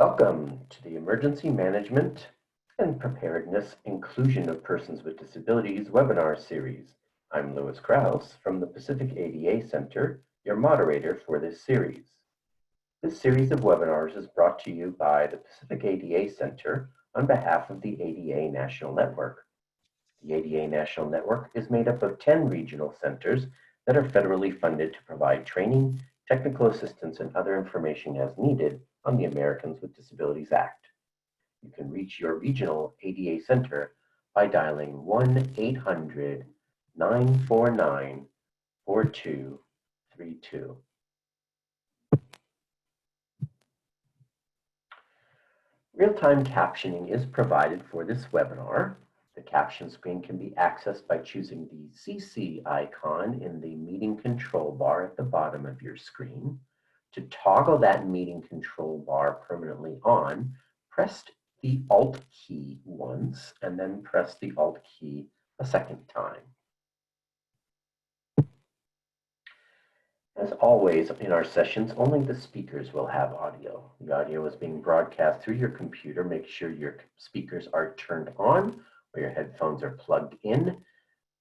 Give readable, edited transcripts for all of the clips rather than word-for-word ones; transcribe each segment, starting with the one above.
Welcome to the Emergency Management and Preparedness Inclusion of Persons with Disabilities webinar series. I'm Louis Krause from the Pacific ADA Center, your moderator for this series. This series of webinars is brought to you by the Pacific ADA Center on behalf of the ADA National Network. The ADA National Network is made up of 10 regional centers that are federally funded to provide training, technical assistance, and other information as needed on the Americans with Disabilities Act. You can reach your regional ADA center by dialing 1-800-949-4232. Real-time captioning is provided for this webinar. The caption screen can be accessed by choosing the CC icon in the meeting control bar at the bottom of your screen. To toggle that meeting control bar permanently on, press the Alt key once and then press the Alt key a second time. As always in our sessions, only the speakers will have audio. The audio is being broadcast through your computer. Make sure your speakers are turned on or your headphones are plugged in.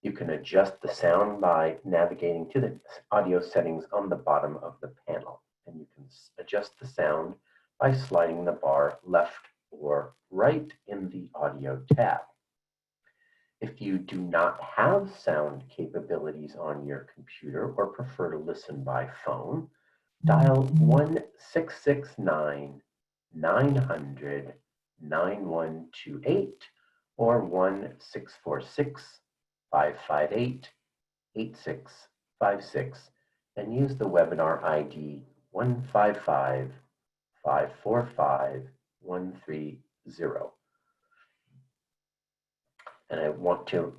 You can adjust the sound by navigating to the audio settings on the bottom of the panel. And you can adjust the sound by sliding the bar left or right in the audio tab. If you do not have sound capabilities on your computer or prefer to listen by phone, dial 1-669-900-9128 or 1-646-558-8656 and use the webinar ID 155-545-130. And I want to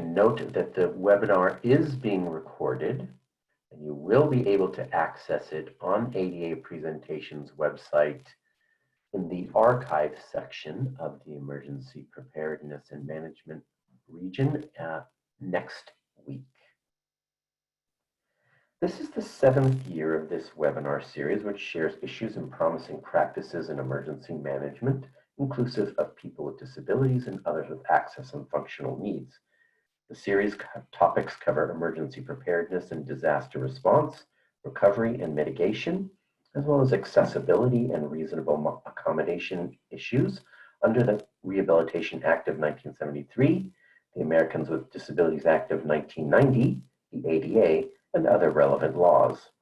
note that the webinar is being recorded and you will be able to access it on ADA Presentations website in the archive section of the Emergency Preparedness and Management region next week. This is the 7th year of this webinar series, which shares issues and promising practices in emergency management, inclusive of people with disabilities and others with access and functional needs. The series topics cover emergency preparedness and disaster response, recovery and mitigation, as well as accessibility and reasonable accommodation issues under the Rehabilitation Act of 1973, the Americans with Disabilities Act of 1990, the ADA, and other relevant laws.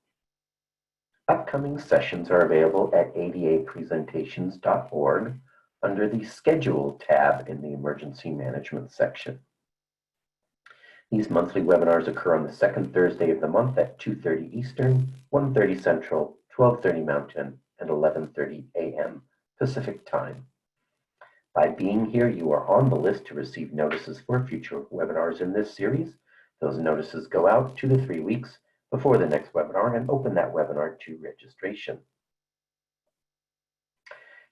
Upcoming sessions are available at adapresentations.org under the Schedule tab in the Emergency Management section. These monthly webinars occur on the second Thursday of the month at 2:30 Eastern, 1:30 Central, 12:30 Mountain, and 11:30 a.m. Pacific Time. By being here, you are on the list to receive notices for future webinars in this series. Those notices go out 2 to 3 weeks before the next webinar and open that webinar to registration.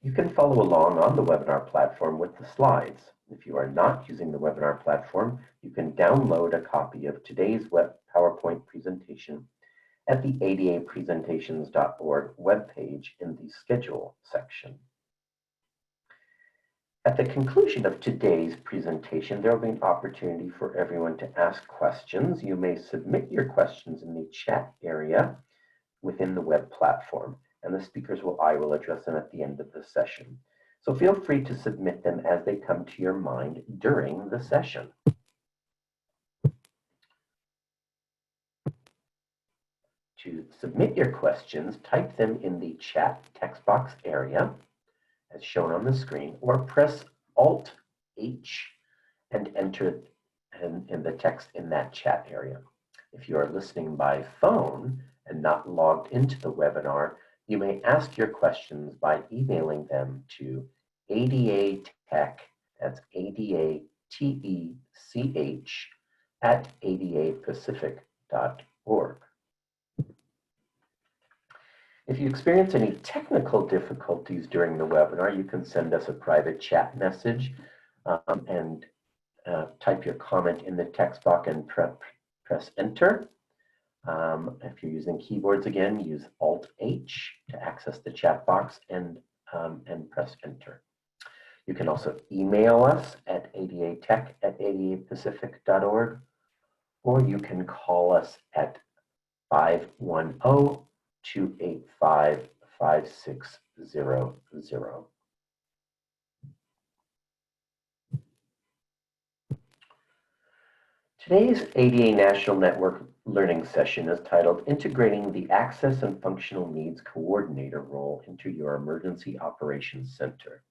You can follow along on the webinar platform with the slides. If you are not using the webinar platform, you can download a copy of today's PowerPoint presentation at the adapresentations.org webpage in the Schedule section. At the conclusion of today's presentation, there will be an opportunity for everyone to ask questions. You may submit your questions in the chat area within the web platform, and the speakers I will address them at the end of the session. So feel free to submit them as they come to your mind during the session. To submit your questions, type them in the chat text box area as shown on the screen, or press Alt-H and enter in the text in that chat area. If you are listening by phone and not logged into the webinar, you may ask your questions by emailing them to ADATech, that's ADATECH, at adapacific.org. If you experience any technical difficulties during the webinar, you can send us a private chat message and type your comment in the text box and press enter. If you're using keyboards again, use Alt-H to access the chat box and and press enter. You can also email us at adatech@adapacific.org, or you can call us at 510-285-5600. Today's ADA National Network Learning Session is titled Integrating the Access and Functional Needs Coordinator role into your Emergency Operations Center.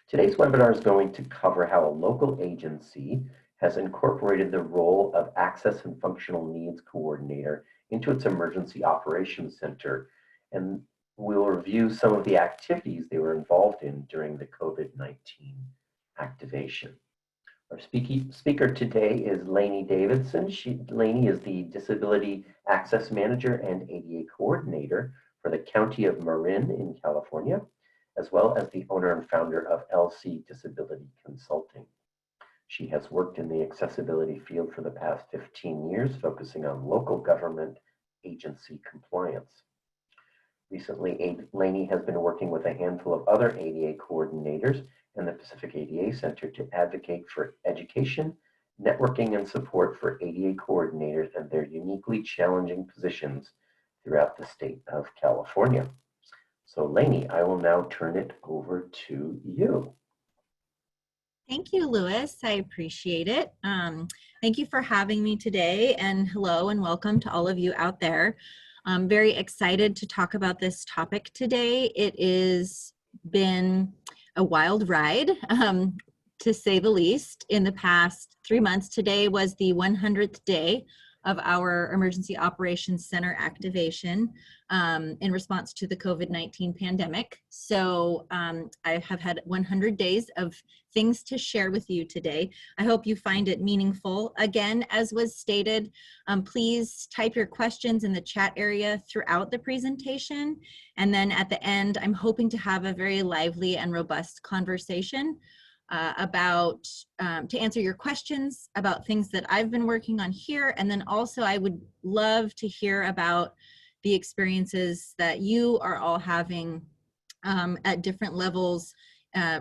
Today's webinar is going to cover how a local agency has incorporated the role of Access and Functional Needs Coordinator into its Emergency Operations Center, and we'll review some of the activities they were involved in during the COVID-19 activation. Our speaker today is Laney Davidson. Laney is the Disability Access Manager and ADA Coordinator for the County of Marin in California, as well as the owner and founder of LC Disability Consulting. She has worked in the accessibility field for the past 15 years, focusing on local government agency compliance. Recently, Laney has been working with a handful of other ADA coordinators and the Pacific ADA Center to advocate for education, networking, and support for ADA coordinators and their uniquely challenging positions throughout the state of California. So Laney, I will now turn it over to you. Thank you, Louis. I appreciate it. Thank you for having me today, and hello and welcome to all of you out there. I'm very excited to talk about this topic today. It has been a wild ride, to say the least. In the past 3 months, today was the 100th day of our Emergency Operations Center activation in response to the COVID-19 pandemic. So I have had 100 days of things to share with you today. I hope you find it meaningful. Again, as was stated, please type your questions in the chat area throughout the presentation. And then at the end, I'm hoping to have a very lively and robust conversation to answer your questions about things that I've been working on here. And then also I would love to hear about the experiences that you are all having at different levels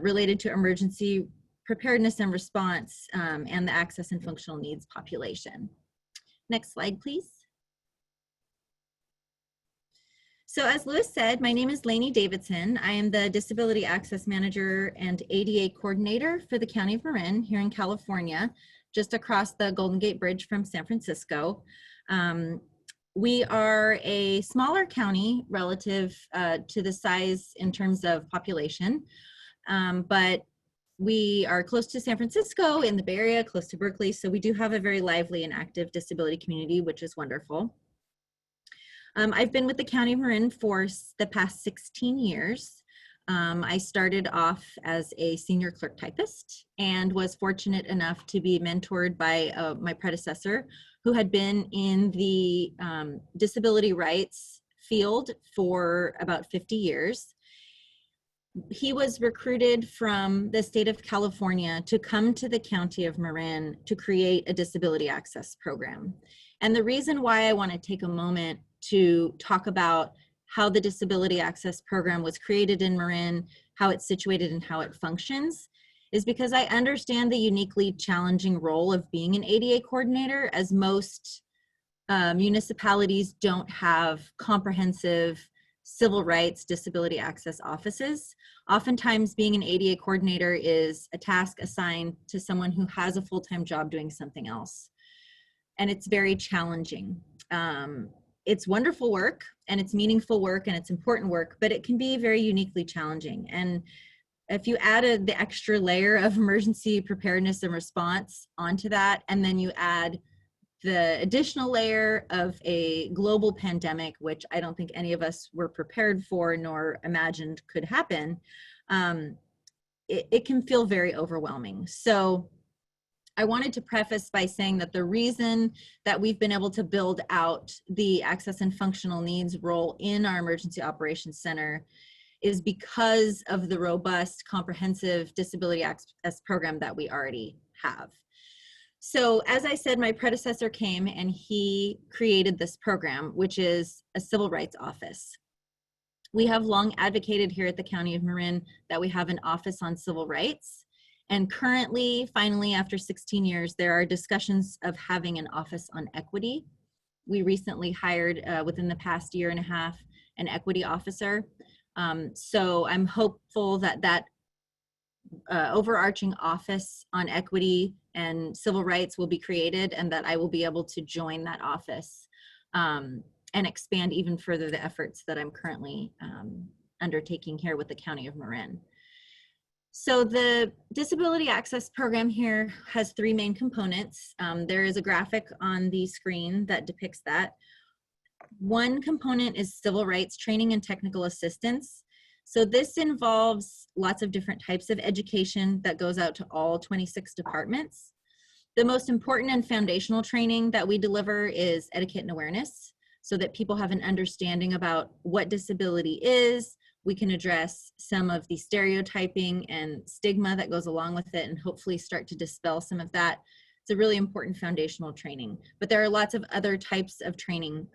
related to emergency preparedness and response and the access and functional needs population. Next slide, please. So as Louis said, my name is Laney Davidson. I am the Disability Access Manager and ADA Coordinator for the County of Marin here in California, just across the Golden Gate Bridge from San Francisco. We are a smaller county relative to the size in terms of population, but we are close to San Francisco in the Bay Area, close to Berkeley, so we do have a very lively and active disability community, which is wonderful. I've been with the County of Marin for the past 16 years. I started off as a senior clerk typist and was fortunate enough to be mentored by my predecessor, who had been in the disability rights field for about 50 years. He was recruited from the state of California to come to the County of Marin to create a disability access program. And the reason why I want to take a moment to talk about how the disability access program was created in Marin, how it's situated and how it functions, is because I understand the uniquely challenging role of being an ADA coordinator, as most municipalities don't have comprehensive civil rights disability access offices. Oftentimes being an ADA coordinator is a task assigned to someone who has a full-time job doing something else. And it's very challenging. It's wonderful work and it's meaningful work and it's important work, but it can be very uniquely challenging. And if you added the extra layer of emergency preparedness and response onto that, and then you add the additional layer of a global pandemic, which I don't think any of us were prepared for nor imagined could happen, it can feel very overwhelming. So I wanted to preface by saying that the reason that we've been able to build out the access and functional needs role in our Emergency Operations Center is because of the robust, comprehensive disability access program that we already have. So as I said, my predecessor came and he created this program, which is a civil rights office. We have long advocated here at the County of Marin that we have an office on civil rights. And currently, finally, after 16 years, there are discussions of having an office on equity. We recently hired, within the past year and a half, an equity officer. So I'm hopeful that that overarching office on equity and civil rights will be created, and that I will be able to join that office and expand even further the efforts that I'm currently undertaking here with the County of Marin. So the Disability Access Program here has three main components. There is a graphic on the screen that depicts that. One component is civil rights training and technical assistance. So this involves lots of different types of education that goes out to all 26 departments. The most important and foundational training that we deliver is etiquette and awareness, so that people have an understanding about what disability is. We can address some of the stereotyping and stigma that goes along with it and hopefully start to dispel some of that. It's a really important foundational training, but there are lots of other types of training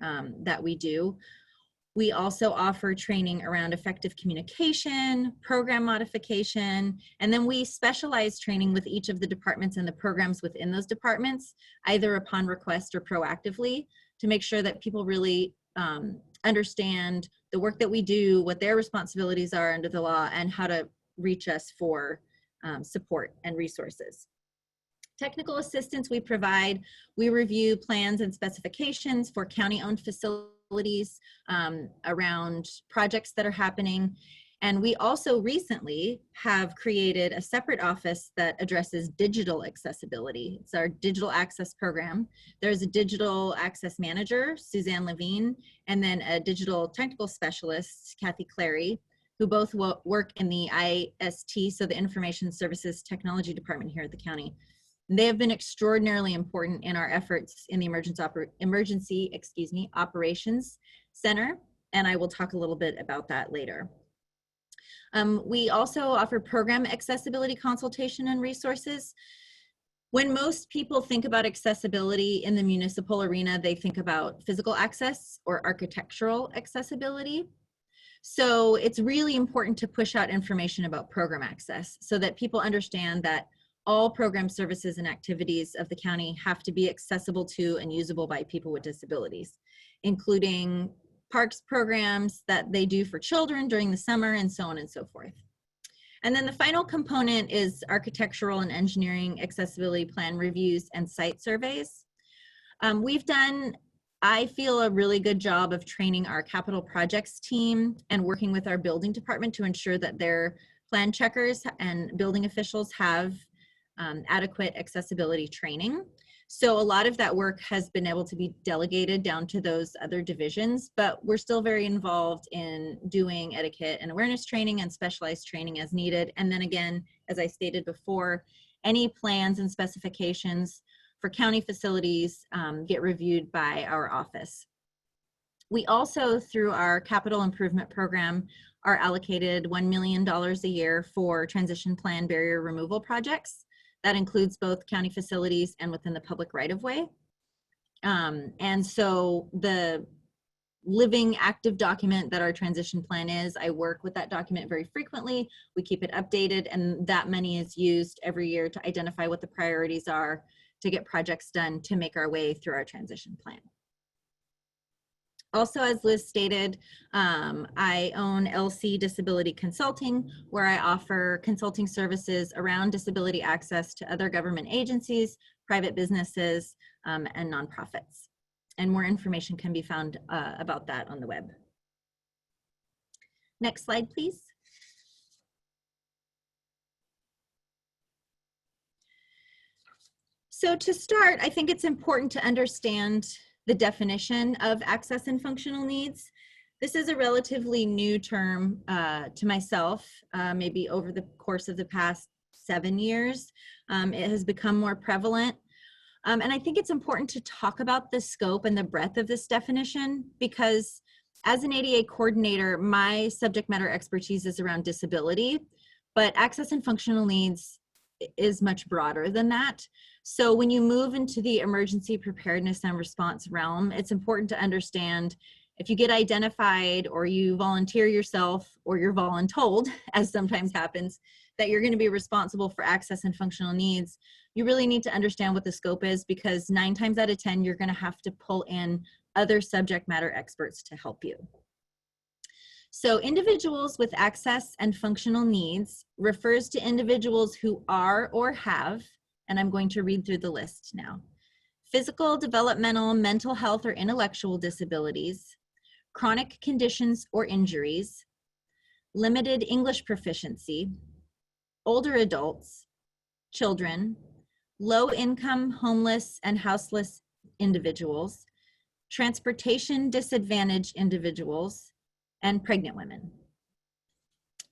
that we do. We also offer training around effective communication, program modification, and then we specialize training with each of the departments and the programs within those departments, either upon request or proactively, to make sure that people really understand the work that we do, what their responsibilities are under the law, and how to reach us for support and resources. Technical assistance we provide, we review plans and specifications for county-owned facilities around projects that are happening. And we also recently have created a separate office that addresses digital accessibility. It's our digital access program. There's a digital access manager, Suzanne Levine, and then a digital technical specialist, Kathy Clary, who both work in the IST, so the Information Services Technology Department here at the county. They have been extraordinarily important in our efforts in the Emergency Operations Center, and I will talk a little bit about that later. We also offer program accessibility consultation and resources. When most people think about accessibility in the municipal arena, they think about physical access or architectural accessibility. So it's really important to push out information about program access so that people understand that all program services and activities of the county have to be accessible to and usable by people with disabilities, including parks programs that they do for children during the summer, and so on and so forth. And then the final component is architectural and engineering accessibility plan reviews and site surveys. We've done, I feel, a really good job of training our capital projects team and working with our building department to ensure that their plan checkers and building officials have adequate accessibility training. So a lot of that work has been able to be delegated down to those other divisions, but we're still very involved in doing etiquette and awareness training and specialized training as needed. And then again, as I stated before, any plans and specifications for county facilities get reviewed by our office. We also, through our capital improvement program, are allocated $1 million a year for transition plan barrier removal projects. That includes both county facilities and within the public right-of-way. And so the living active document that our transition plan is, I work with that document very frequently. We keep it updated, and that money is used every year to identify what the priorities are to get projects done to make our way through our transition plan. Also, as Liz stated, I own LC Disability Consulting, where I offer consulting services around disability access to other government agencies, private businesses, and nonprofits. And more information can be found about that on the web. Next slide, please. So to start, I think it's important to understand the definition of access and functional needs. This is a relatively new term to myself, maybe over the course of the past 7 years. It has become more prevalent. And I think it's important to talk about the scope and the breadth of this definition, because as an ADA coordinator, my subject matter expertise is around disability, but access and functional needs is much broader than that. So when you move into the emergency preparedness and response realm, it's important to understand If you get identified or you volunteer yourself or you're voluntold, as sometimes happens, that you're going to be responsible for access and functional needs, you really need to understand what the scope is, because 9 times out of 10, you're going to have to pull in other subject matter experts to help you. So individuals with access and functional needs refers to individuals who are or have, and I'm going to read through the list now, physical, developmental, mental health, or intellectual disabilities, chronic conditions or injuries, limited English proficiency, older adults, children, low-income, homeless, and houseless individuals, transportation disadvantaged individuals, and pregnant women.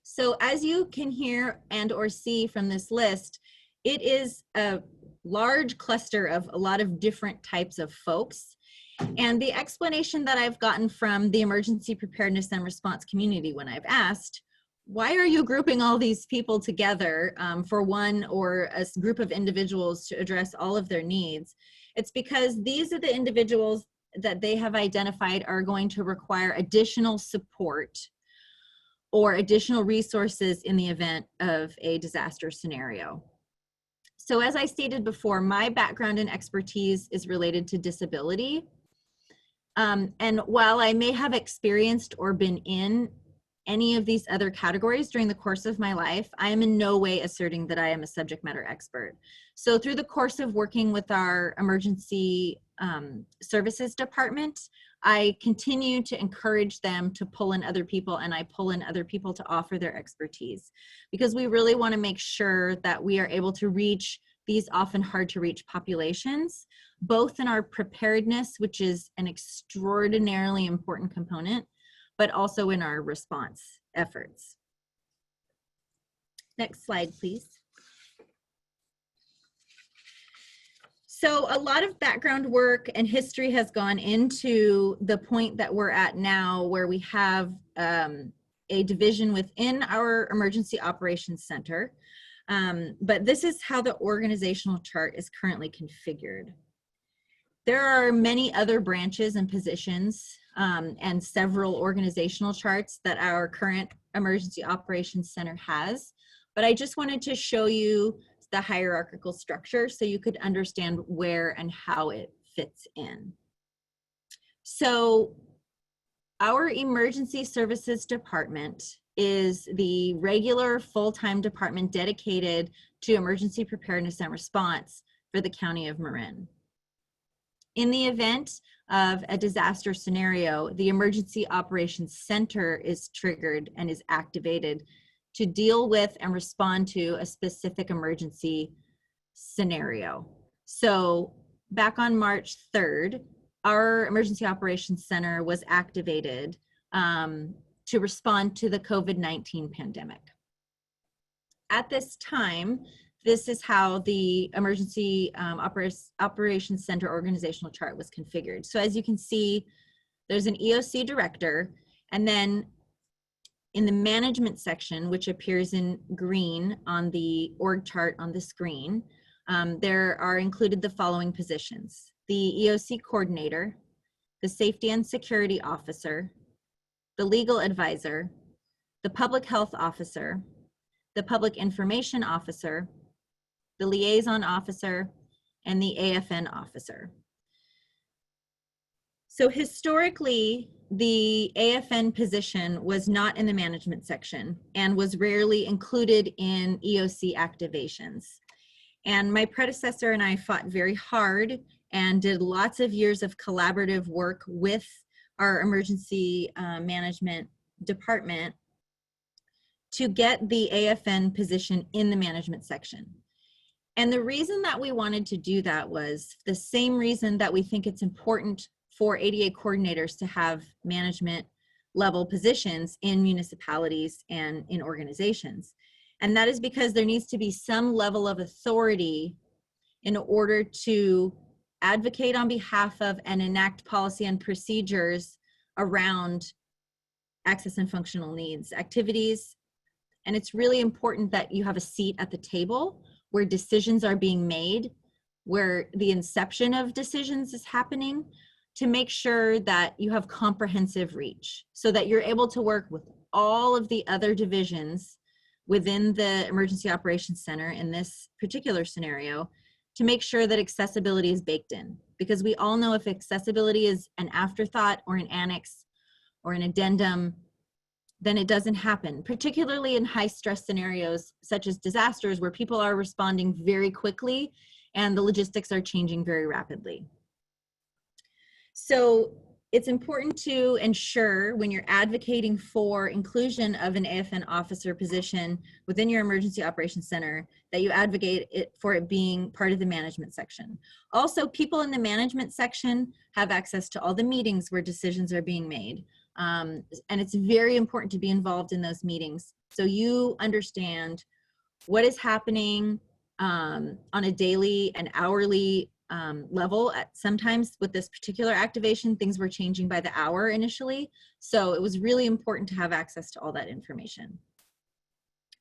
So as you can hear and or see from this list, it is a large cluster of a lot of different types of folks. And the explanation that I've gotten from the emergency preparedness and response community when I've asked, why are you grouping all these people together for one or a group of individuals to address all of their needs? It's because these are the individuals that they have identified are going to require additional support or additional resources in the event of a disaster scenario. So as I stated before, my background and expertise is related to disability. And while I may have experienced or been in any of these other categories during the course of my life, I am in no way asserting that I am a subject matter expert. So through the course of working with our emergency services department, I continue to encourage them to pull in other people, and I pull in other people to offer their expertise, because we really want to make sure that we are able to reach these often hard to reach populations, both in our preparedness, which is an extraordinarily important component, but also in our response efforts. Next slide, please. So a lot of background work and history has gone into the point that we're at now, where we have a division within our Emergency Operations Center. But this is how the organizational chart is currently configured. There are many other branches and positions and several organizational charts that our current Emergency Operations Center has, but I just wanted to show you the hierarchical structure so you could understand where and how it fits in. So our Emergency Services Department is the regular full-time department dedicated to emergency preparedness and response for the County of Marin. In the event of a disaster scenario, the Emergency Operations Center is triggered and is activated to deal with and respond to a specific emergency scenario. So back on March 3rd, our Emergency Operations Center was activated to respond to the COVID-19 pandemic. At this time, this is how the Emergency Operations Center organizational chart was configured. So as you can see, there's an EOC director, and then in the management section, which appears in green on the org chart on the screen, there are included the following positions: the EOC coordinator, the safety and security officer, the legal advisor, the public health officer, the public information officer, the liaison officer, and the AFN officer. So historically, the AFN position was not in the management section and was rarely included in EOC activations. And my predecessor and I fought very hard and did lots of years of collaborative work with our emergency management department to get the AFN position in the management section. And the reason that we wanted to do that was the same reason that we think it's important for ADA coordinators to have management level positions in municipalities and in organizations. And that is because there needs to be some level of authority in order to advocate on behalf of and enact policy and procedures around access and functional needs activities. And it's really important that you have a seat at the table where decisions are being made, where the inception of decisions is happening, to make sure that you have comprehensive reach so that you're able to work with all of the other divisions within the Emergency Operations Center in this particular scenario to make sure that accessibility is baked in. Because we all know if accessibility is an afterthought or an annex or an addendum, then it doesn't happen, particularly in high stress scenarios such as disasters where people are responding very quickly and the logistics are changing very rapidly. So it's important to ensure when you're advocating for inclusion of an AFN officer position within your Emergency Operations Center that you advocate for it being part of the management section. Also, people in the management section have access to all the meetings where decisions are being made. And it's very important to be involved in those meetings so you understand what is happening on a daily and hourly level. Sometimes with this particular activation, things were changing by the hour initially. So it was really important to have access to all that information.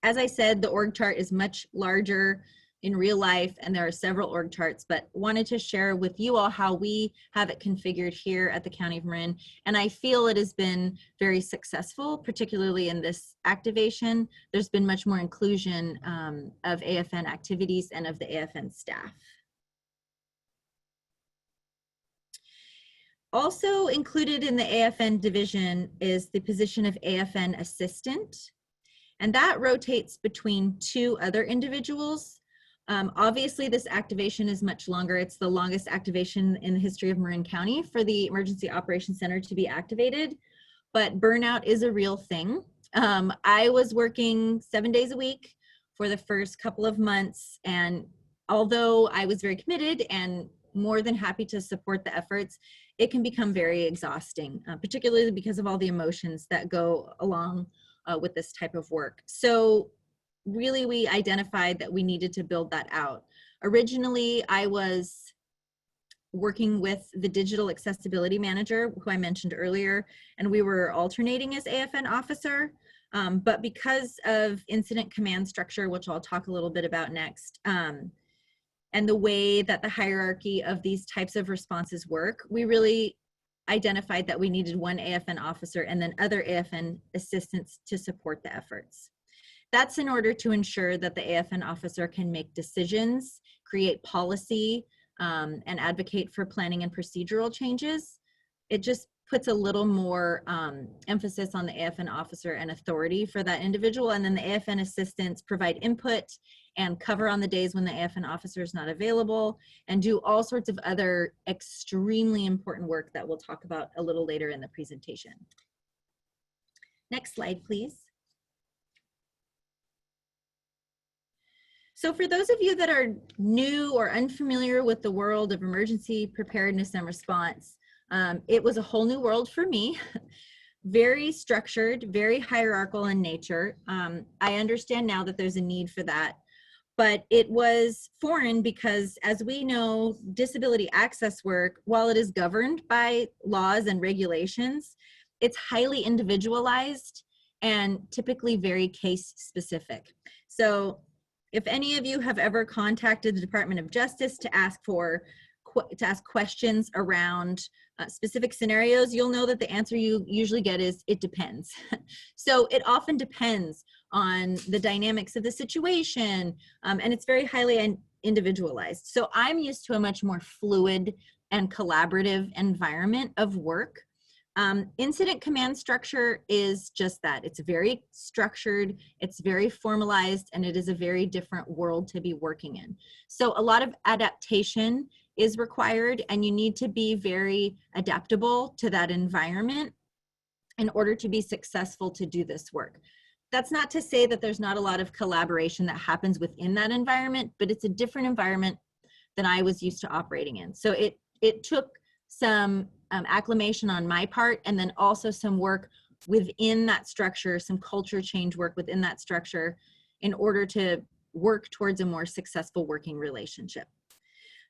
As I said, the org chart is much larger in real life, and there are several org charts, but wanted to share with you all how we have it configured here at the County of Marin. And I feel it has been very successful, particularly in this activation. There's been much more inclusion of AFN activities and of the AFN staff. Also included in the AFN division is the position of AFN assistant, and that rotates between two other individuals. Obviously, this activation is much longer. It's the longest activation in the history of Marin County for the Emergency Operations Center to be activated, but burnout is a real thing. I was working 7 days a week for the first couple of months, and although I was very committed and more than happy to support the efforts, it can become very exhausting, particularly because of all the emotions that go along with this type of work. So really, we identified that we needed to build that out. Originally, I was working with the digital accessibility manager, who I mentioned earlier, and we were alternating as AFN officer. But because of incident command structure, which I'll talk a little bit about next, and the way that the hierarchy of these types of responses work, we really identified that we needed one AFN officer and then other AFN assistants to support the efforts. That's in order to ensure that the AFN officer can make decisions, create policy, and advocate for planning and procedural changes. It just puts a little more emphasis on the AFN officer and authority for that individual. And then the AFN assistants provide input and cover on the days when the AFN officer is not available and do all sorts of other extremely important work that we'll talk about a little later in the presentation. Next slide, please. So for those of you that are new or unfamiliar with the world of emergency preparedness and response, it was a whole new world for me. Very structured, very hierarchical in nature. I understand now that there's a need for that, but it was foreign because, as we know, disability access work, while it is governed by laws and regulations, it's highly individualized and typically very case specific. So if any of you have ever contacted the Department of Justice to ask questions around specific scenarios, you'll know that the answer you usually get is, it depends. So it often depends on the dynamics of the situation, and it's very highly individualized. So I'm used to a much more fluid and collaborative environment of work. Incident command structure is just that. It's very structured, it's very formalized, and it is a very different world to be working in. So a lot of adaptation is required, and you need to be very adaptable to that environment in order to be successful to do this work. That's not to say that there's not a lot of collaboration that happens within that environment, but it's a different environment than I was used to operating in. So it took some acclimation on my part, and then also some work within that structure, some culture change work within that structure in order to work towards a more successful working relationship.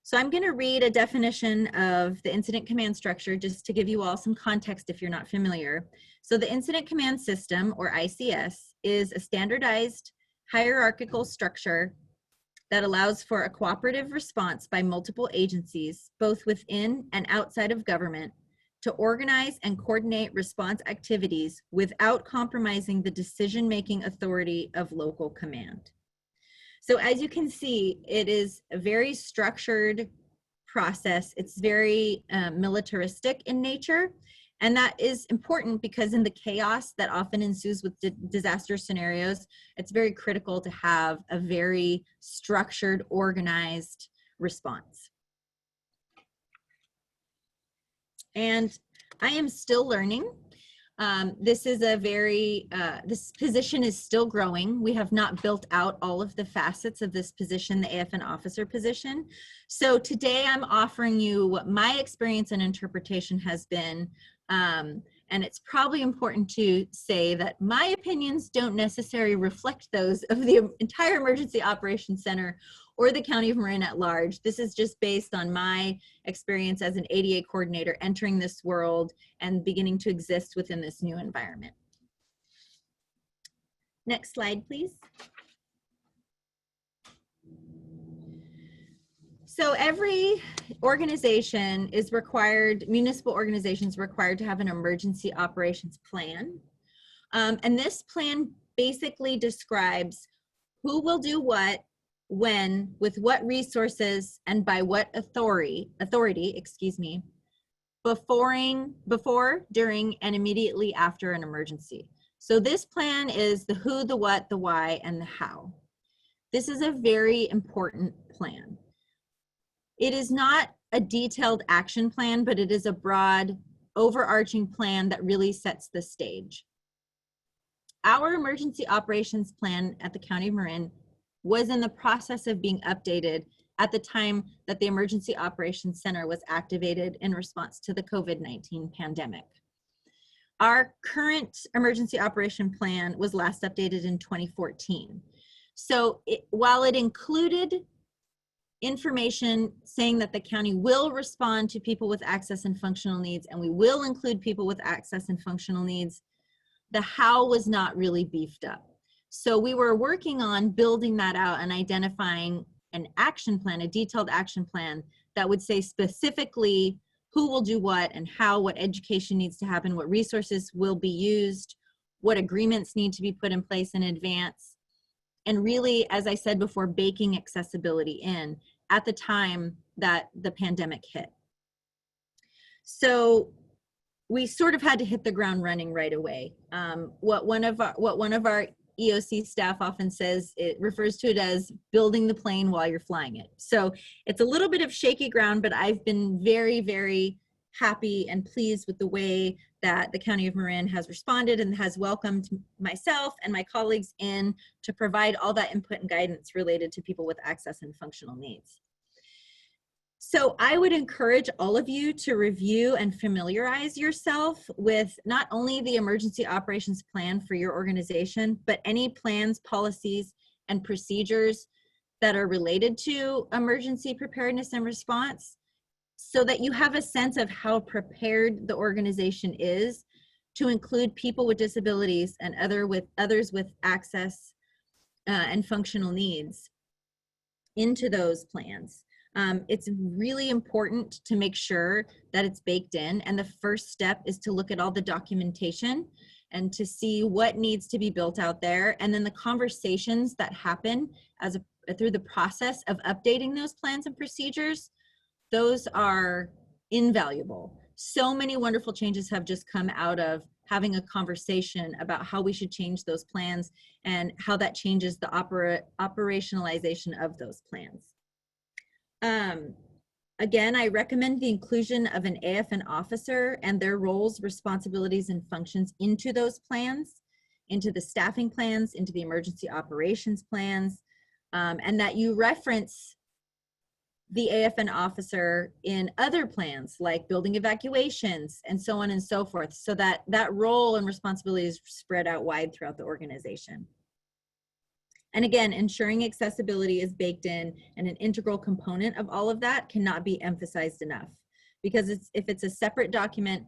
So I'm going to read a definition of the incident command structure just to give you all some context if you're not familiar. So the incident command system, or ICS, is a standardized hierarchical structure that allows for a cooperative response by multiple agencies, both within and outside of government, to organize and coordinate response activities without compromising the decision-making authority of local command. So as you can see, it is a very structured process. It's very militaristic in nature. And that is important because in the chaos that often ensues with disaster scenarios, it's very critical to have a very structured, organized response. And I am still learning. This is a this position is still growing. We have not built out all of the facets of this position, the AFN officer position. So today I'm offering you what my experience and interpretation has been. And it's probably important to say that my opinions don't necessarily reflect those of the entire Emergency Operations Center or the County of Marin at large. This is just based on my experience as an ADA coordinator entering this world and beginning to exist within this new environment. Next slide, please. So every organization is required, municipal organizations are required to have an emergency operations plan. And this plan basically describes who will do what, when, with what resources, and by what authority, before, during, and immediately after an emergency. So this plan is the who, the what, the why, and the how. This is a very important plan. It is not a detailed action plan, but it is a broad, overarching plan that really sets the stage. Our emergency operations plan at the County of Marin was in the process of being updated at the time that the Emergency Operations Center was activated in response to the COVID-19 pandemic. Our current emergency operation plan was last updated in 2014. So while it included information saying that the county will respond to people with access and functional needs, and we will include people with access and functional needs, the how was not really beefed up. So we were working on building that out and identifying an action plan, a detailed action plan that would say specifically who will do what and how, what education needs to happen, what resources will be used, what agreements need to be put in place in advance. And really, as I said before, baking accessibility in at the time that the pandemic hit. So we sort of had to hit the ground running right away. What one of our EOC staff often says, it refers to it as building the plane while you're flying it. So it's a little bit of shaky ground, but I've been very, very happy and pleased with the way that the County of Marin has responded and has welcomed myself and my colleagues in to provide all that input and guidance related to people with access and functional needs. So I would encourage all of you to review and familiarize yourself with not only the emergency operations plan for your organization, but any plans, policies, and procedures that are related to emergency preparedness and response, so that you have a sense of how prepared the organization is to include people with disabilities and others with access and functional needs into those plans. It's really important to make sure that it's baked in, and the first step is to look at all the documentation and to see what needs to be built out there, and then the conversations that happen through the process of updating those plans and procedures. Those are invaluable. So many wonderful changes have just come out of having a conversation about how we should change those plans and how that changes the operationalization of those plans. Again, I recommend the inclusion of an AFN officer and their roles, responsibilities, and functions into those plans, into the staffing plans, into the emergency operations plans, and that you reference the AFN officer in other plans like building evacuations and so on and so forth, so that that role and responsibility is spread out wide throughout the organization. And again, ensuring accessibility is baked in, and an integral component of all of that cannot be emphasized enough, because if it's a separate document,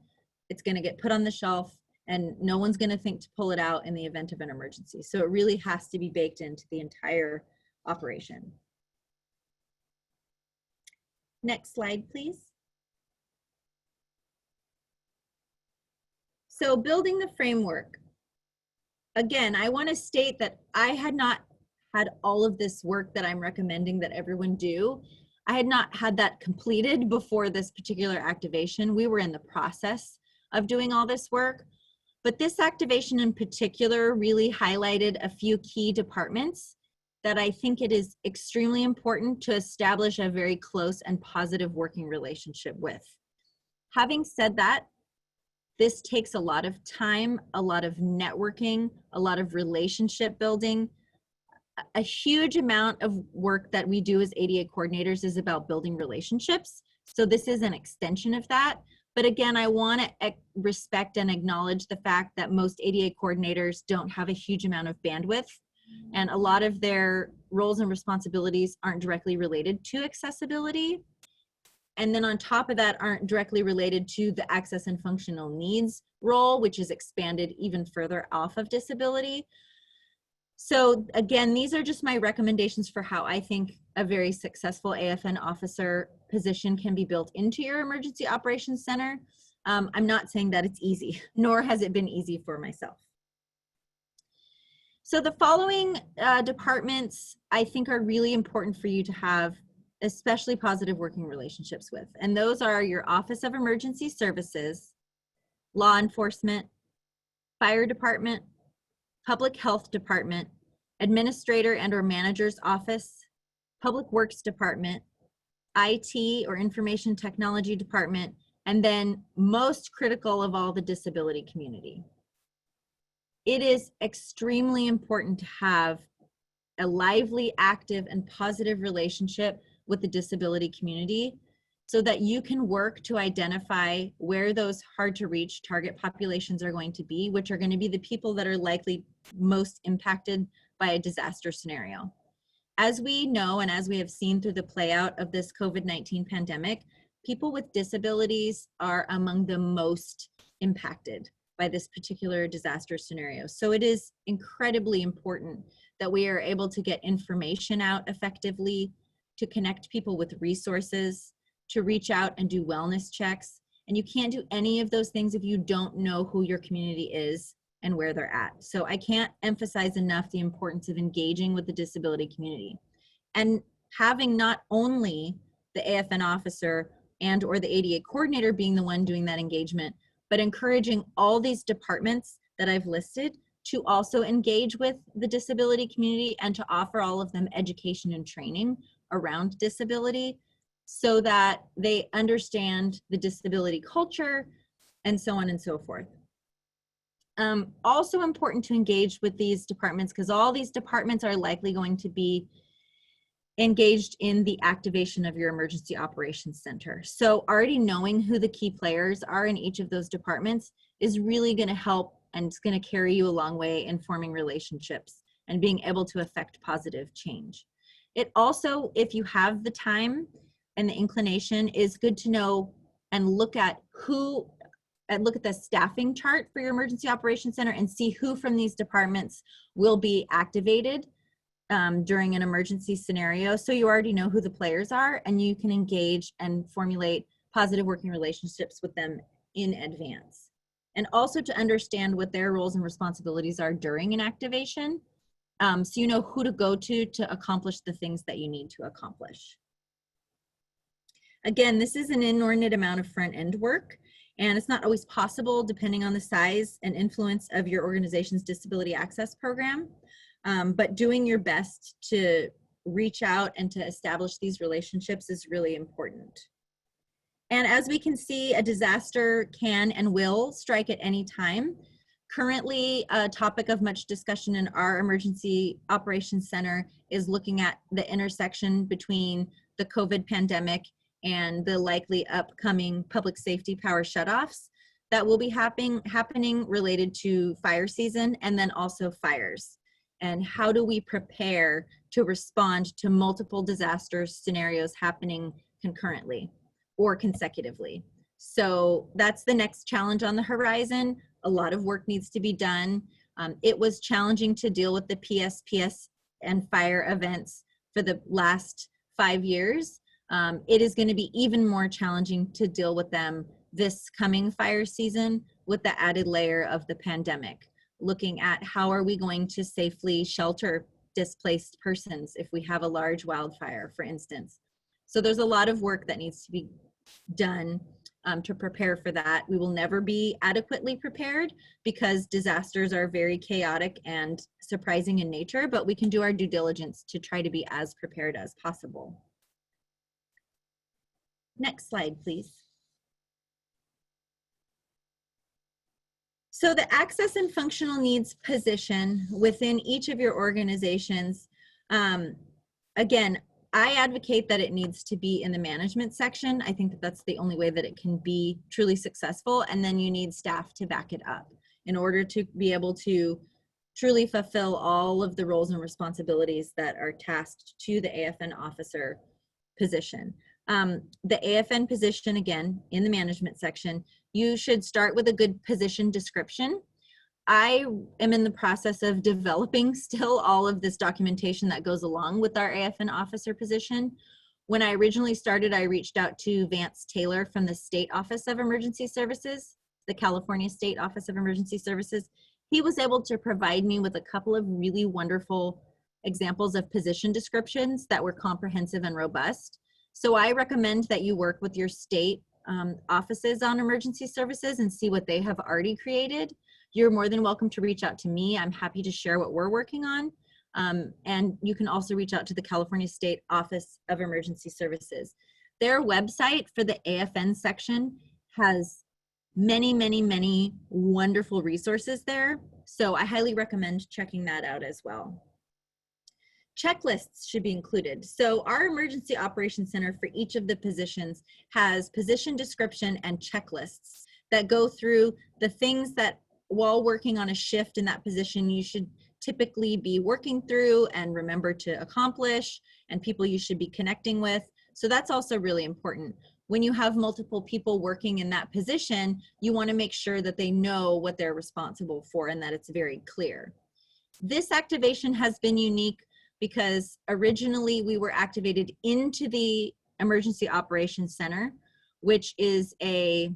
it's going to get put on the shelf and no one's going to think to pull it out in the event of an emergency. So it really has to be baked into the entire operation. Next slide, please. So building the framework. Again, I want to state that I had not had all of this work that I'm recommending that everyone do. I had not had that completed before this particular activation. We were in the process of doing all this work, but this activation in particular really highlighted a few key departments that I think it is extremely important to establish a very close and positive working relationship with. Having said that, this takes a lot of time, a lot of networking, a lot of relationship building. A huge amount of work that we do as ADA coordinators is about building relationships. So this is an extension of that. But again, I want to respect and acknowledge the fact that most ADA coordinators don't have a huge amount of bandwidth, and a lot of their roles and responsibilities aren't directly related to accessibility. And then on top of that, aren't directly related to the access and functional needs role, which is expanded even further off of disability. So again, these are just my recommendations for how I think a very successful AFN officer position can be built into your emergency operations center. I'm not saying that it's easy, nor has it been easy for myself. So the following departments I think are really important for you to have especially positive working relationships with. And those are your Office of Emergency Services, Law Enforcement, Fire Department, Public Health Department, Administrator and or Manager's Office, Public Works Department, IT or Information Technology Department, and then most critical of all, the disability community. It is extremely important to have a lively, active, and positive relationship with the disability community so that you can work to identify where those hard to reach target populations are going to be, which are going to be the people that are likely most impacted by a disaster scenario. As we know, and as we have seen through the play out of this COVID-19 pandemic, people with disabilities are among the most impacted by this particular disaster scenario. So it is incredibly important that we are able to get information out effectively, to connect people with resources, to reach out and do wellness checks. And you can't do any of those things if you don't know who your community is and where they're at. So I can't emphasize enough the importance of engaging with the disability community and having not only the AFN officer and or the ADA coordinator being the one doing that engagement, but encouraging all these departments that I've listed to also engage with the disability community and to offer all of them education and training around disability so that they understand the disability culture and so on and so forth. Also important to engage with these departments because all these departments are likely going to be engaged in the activation of your emergency operations center. So already knowing who the key players are in each of those departments is really going to help, and it's going to carry you a long way in forming relationships and being able to affect positive change. It also, if you have the time and the inclination, is good to know and look at the staffing chart for your emergency operations center and see who from these departments will be activated during an emergency scenario. So you already know who the players are and you can engage and formulate positive working relationships with them in advance. And also to understand what their roles and responsibilities are during an activation, so you know who to go to accomplish the things that you need to accomplish. Again, this is an inordinate amount of front end work, and it's not always possible depending on the size and influence of your organization's disability access program, but doing your best to reach out and to establish these relationships is really important. And as we can see, a disaster can and will strike at any time. Currently, a topic of much discussion in our Emergency Operations Center is looking at the intersection between the COVID pandemic and the likely upcoming public safety power shutoffs that will be happening related to fire season and then also fires. And how do we prepare to respond to multiple disaster scenarios happening concurrently or consecutively? So that's the next challenge on the horizon. A lot of work needs to be done. It was challenging to deal with the PSPS and fire events for the last 5 years. It is going to be even more challenging to deal with them this coming fire season with the added layer of the pandemic, looking at how are we going to safely shelter displaced persons if we have a large wildfire, for instance. So there's a lot of work that needs to be done to prepare for that. We will never be adequately prepared because disasters are very chaotic and surprising in nature, but we can do our due diligence to try to be as prepared as possible. Next slide, please. So the access and functional needs position within each of your organizations, again, I advocate that it needs to be in the management section. I think that that's the only way that it can be truly successful. And then you need staff to back it up in order to be able to truly fulfill all of the roles and responsibilities that are tasked to the AFN officer position. The AFN position, again, in the management section, you should start with a good position description. I am in the process of developing still all of this documentation that goes along with our AFN officer position. When I originally started, I reached out to Vance Taylor from the State Office of Emergency Services, the California State Office of Emergency Services. He was able to provide me with a couple of really wonderful examples of position descriptions that were comprehensive and robust. So I recommend that you work with your state offices on emergency services and see what they have already created. You're more than welcome to reach out to me. I'm happy to share what we're working on. And you can also reach out to the California State Office of Emergency Services. Their website for the AFN section has many, many, many wonderful resources there. So I highly recommend checking that out as well. Checklists should be included. So our Emergency Operations Center for each of the positions has position description and checklists that go through the things that while working on a shift in that position, you should typically be working through and remember to accomplish, and people you should be connecting with. So that's also really important. When you have multiple people working in that position, you want to make sure that they know what they're responsible for and that it's very clear. This activation has been unique because originally we were activated into the Emergency Operations Center, which is a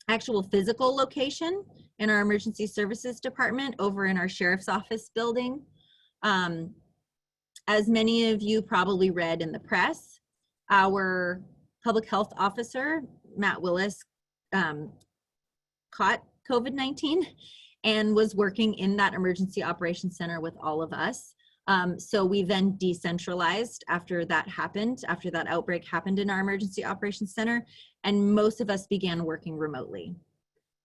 actual physical location in our Emergency Services Department over in our Sheriff's Office building. As many of you probably read in the press, our Public Health Officer, Matt Willis, caught COVID-19 and was working in that Emergency Operations Center with all of us. So we then decentralized after that happened, after that outbreak happened in our Emergency Operations Center, and most of us began working remotely.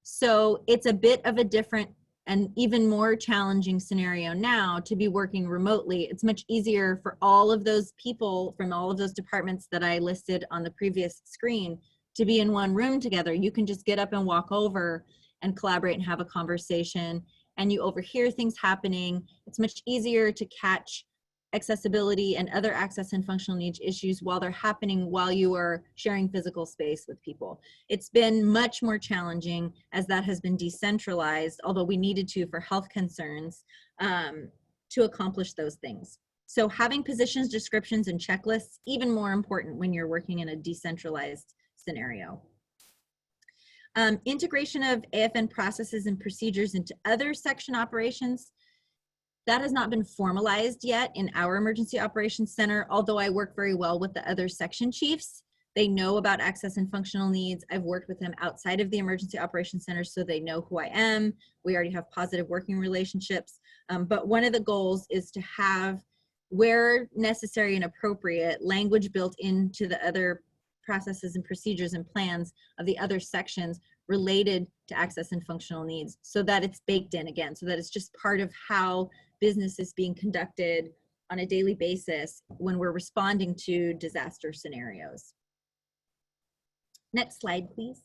So it's a bit of a different and even more challenging scenario now to be working remotely. It's much easier for all of those people from all of those departments that I listed on the previous screen to be in one room together. You can just get up and walk over and collaborate and have a conversation, and you overhear things happening. It's much easier to catch accessibility and other access and functional needs issues while they're happening while you are sharing physical space with people. It's been much more challenging as that has been decentralized, although we needed to for health concerns, to accomplish those things. So having positions, descriptions, and checklists, even more important when you're working in a decentralized scenario. Integration of AFN processes and procedures into other section operations. That has not been formalized yet in our Emergency Operations Center, although I work very well with the other section chiefs. They know about access and functional needs. I've worked with them outside of the Emergency Operations Center, so they know who I am. We already have positive working relationships. But one of the goals is to have, where necessary and appropriate, language built into the other processes and procedures and plans of the other sections related to access and functional needs, so that it's baked in again, so that it's just part of how business is being conducted on a daily basis when we're responding to disaster scenarios. Next slide, please.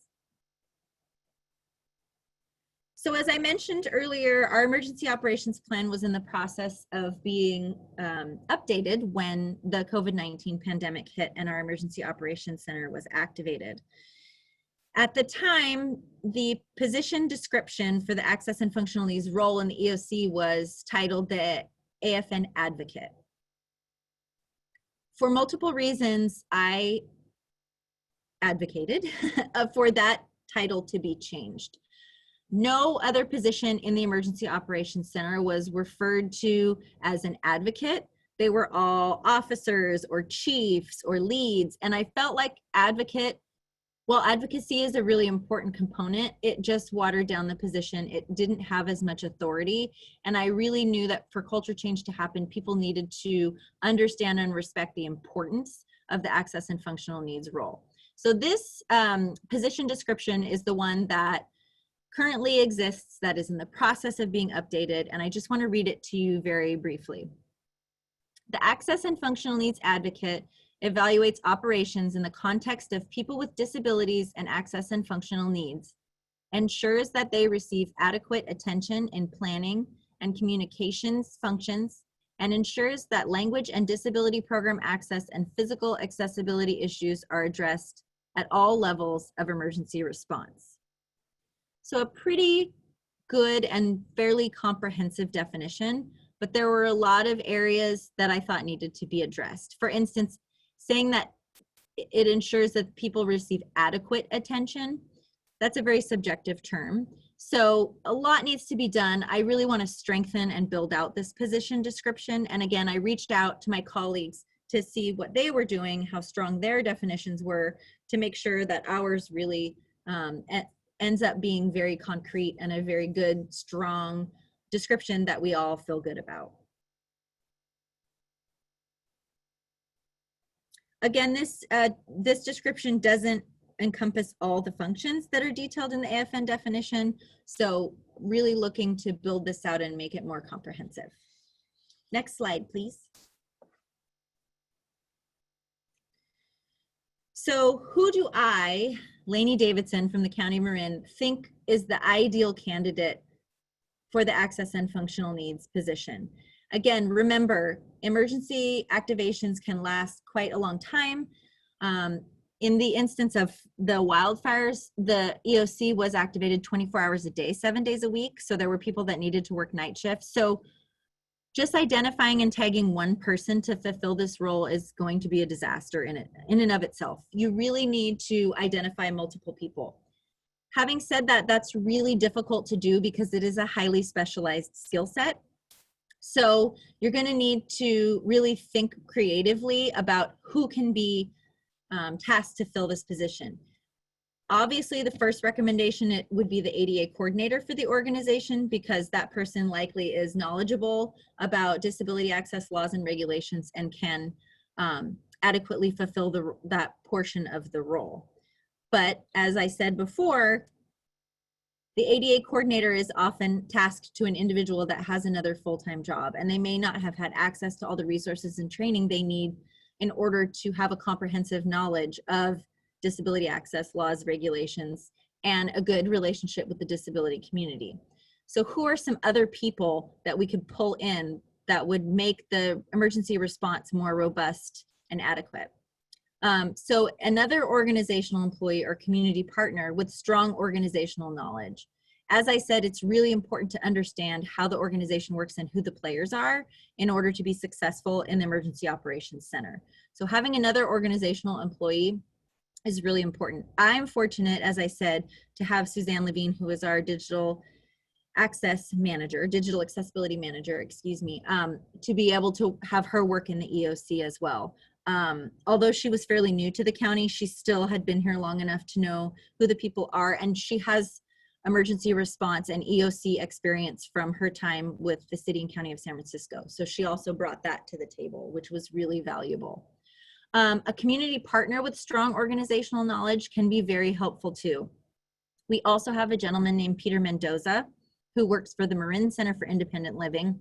So as I mentioned earlier, our emergency operations plan was in the process of being updated when the COVID-19 pandemic hit and our Emergency Operations Center was activated. At the time, the position description for the access and functional needs role in the EOC was titled the AFN Advocate. For multiple reasons, I advocated for that title to be changed. No other position in the Emergency Operations Center was referred to as an advocate. They were all officers or chiefs or leads. And I felt like while advocacy is a really important component, it just watered down the position. It didn't have as much authority. And I really knew that for culture change to happen, people needed to understand and respect the importance of the access and functional needs role. So this position description is the one that currently exists, that is in the process of being updated, and I just want to read it to you very briefly. The Access and Functional Needs Advocate evaluates operations in the context of people with disabilities and access and functional needs, ensures that they receive adequate attention in planning and communications functions, and ensures that language and disability program access and physical accessibility issues are addressed at all levels of emergency response. So a pretty good and fairly comprehensive definition, but there were a lot of areas that I thought needed to be addressed. For instance, saying that it ensures that people receive adequate attention, that's a very subjective term. So a lot needs to be done. I really want to strengthen and build out this position description. And again, I reached out to my colleagues to see what they were doing, how strong their definitions were, to make sure that ours really ends up being very concrete and a very good, strong description that we all feel good about. Again, this description doesn't encompass all the functions that are detailed in the AFN definition, so really looking to build this out and make it more comprehensive. Next slide, please. So who do I, Laney Davidson from the County of Marin, think is the ideal candidate for the access and functional needs position? Again, remember, emergency activations can last quite a long time. In the instance of the wildfires, the EOC was activated 24 hours a day, 7 days a week. So there were people that needed to work night shifts. So just identifying and tagging one person to fulfill this role is going to be a disaster in and of itself. You really need to identify multiple people. Having said that, that's really difficult to do because it is a highly specialized skill set. So you're going to need to really think creatively about who can be tasked to fill this position. Obviously, the first recommendation would be the ADA coordinator for the organization, because that person likely is knowledgeable about disability access laws and regulations and can adequately fulfill that portion of the role. But as I said before, the ADA coordinator is often tasked to an individual that has another full-time job, and they may not have had access to all the resources and training they need in order to have a comprehensive knowledge of disability access laws, regulations, and a good relationship with the disability community. So who are some other people that we could pull in that would make the emergency response more robust and adequate? So another organizational employee or community partner with strong organizational knowledge. As I said, it's really important to understand how the organization works and who the players are in order to be successful in the Emergency Operations Center. So having another organizational employee is really important. I'm fortunate, as I said, to have Suzanne Levine, who is our digital accessibility manager, excuse me, to be able to have her work in the EOC as well. Although she was fairly new to the county, she still had been here long enough to know who the people are, and she has emergency response and EOC experience from her time with the city and county of San Francisco. So she also brought that to the table, which was really valuable. A community partner with strong organizational knowledge can be very helpful too. We also have a gentleman named Peter Mendoza, who works for the Marin Center for Independent Living.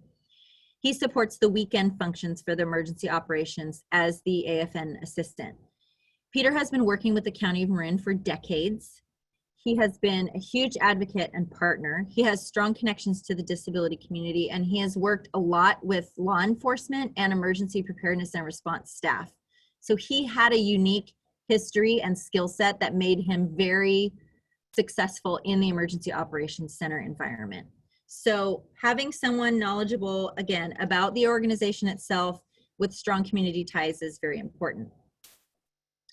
He supports the weekend functions for the emergency operations as the AFN assistant. Peter has been working with the County of Marin for decades. He has been a huge advocate and partner. He has strong connections to the disability community, and he has worked a lot with law enforcement and emergency preparedness and response staff. So he had a unique history and skill set that made him very successful in the Emergency Operations Center environment. So having someone knowledgeable, again, about the organization itself, with strong community ties is very important.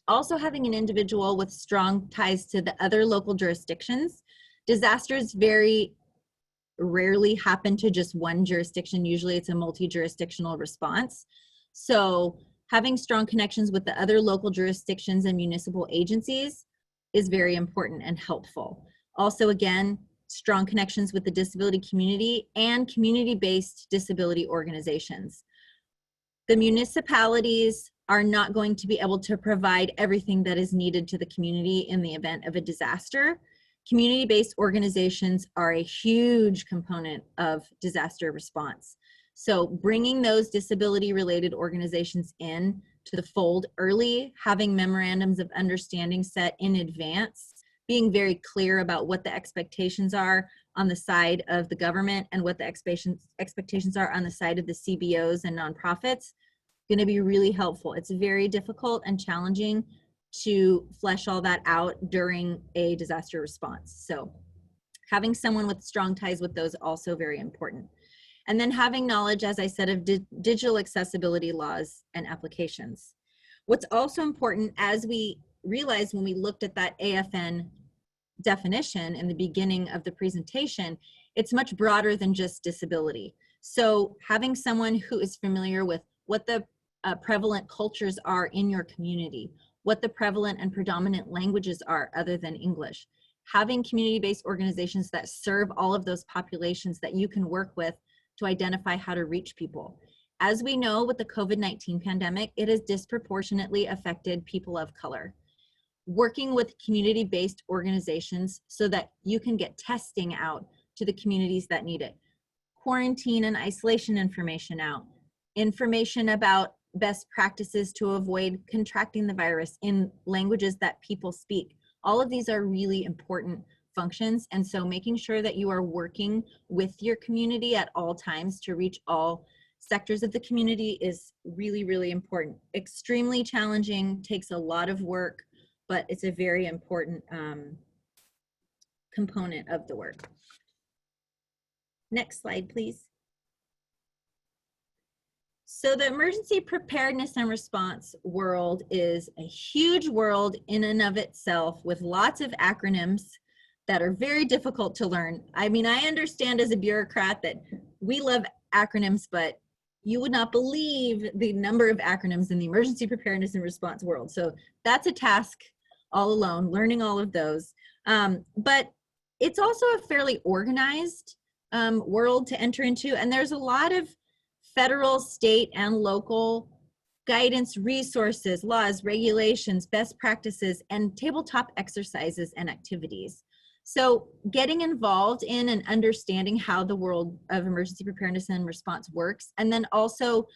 Also, having an individual with strong ties to the other local jurisdictions. Disasters very rarely happen to just one jurisdiction. Usually it's a multi-jurisdictional response. So having strong connections with the other local jurisdictions and municipal agencies is very important and helpful. Also, again, strong connections with the disability community and community-based disability organizations. The municipalities are not going to be able to provide everything that is needed to the community in the event of a disaster. Community-based organizations are a huge component of disaster response. So bringing those disability-related organizations in to the fold early, having memorandums of understanding set in advance, being very clear about what the expectations are on the side of the government and what the expectations are on the side of the CBOs and nonprofits, going to be really helpful. It's very difficult and challenging to flesh all that out during a disaster response. So having someone with strong ties with those also very important. And then having knowledge, as I said, of digital accessibility laws and applications. What's also important, as we realized when we looked at that AFN definition in the beginning of the presentation, it's much broader than just disability. So having someone who is familiar with what the prevalent cultures are in your community, what the prevalent and predominant languages are other than English, having community-based organizations that serve all of those populations that you can work with to identify how to reach people. As we know, with the COVID-19 pandemic, it has disproportionately affected people of color. Working with community-based organizations so that you can get testing out to the communities that need it, quarantine and isolation information out, information about best practices to avoid contracting the virus in languages that people speak. All of these are really important functions, and so making sure that you are working with your community at all times to reach all sectors of the community is really, really important. Extremely challenging, takes a lot of work, but it's a very important component of the work. Next slide, please. So the emergency preparedness and response world is a huge world in and of itself with lots of acronyms that are very difficult to learn. I mean, I understand as a bureaucrat that we love acronyms, but you would not believe the number of acronyms in the emergency preparedness and response world. So that's a task all alone, learning all of those. But it's also a fairly organized world to enter into, and there's a lot of federal, state, and local guidance, resources, laws, regulations, best practices, and tabletop exercises and activities. So getting involved in and understanding how the world of emergency preparedness and response works, and then also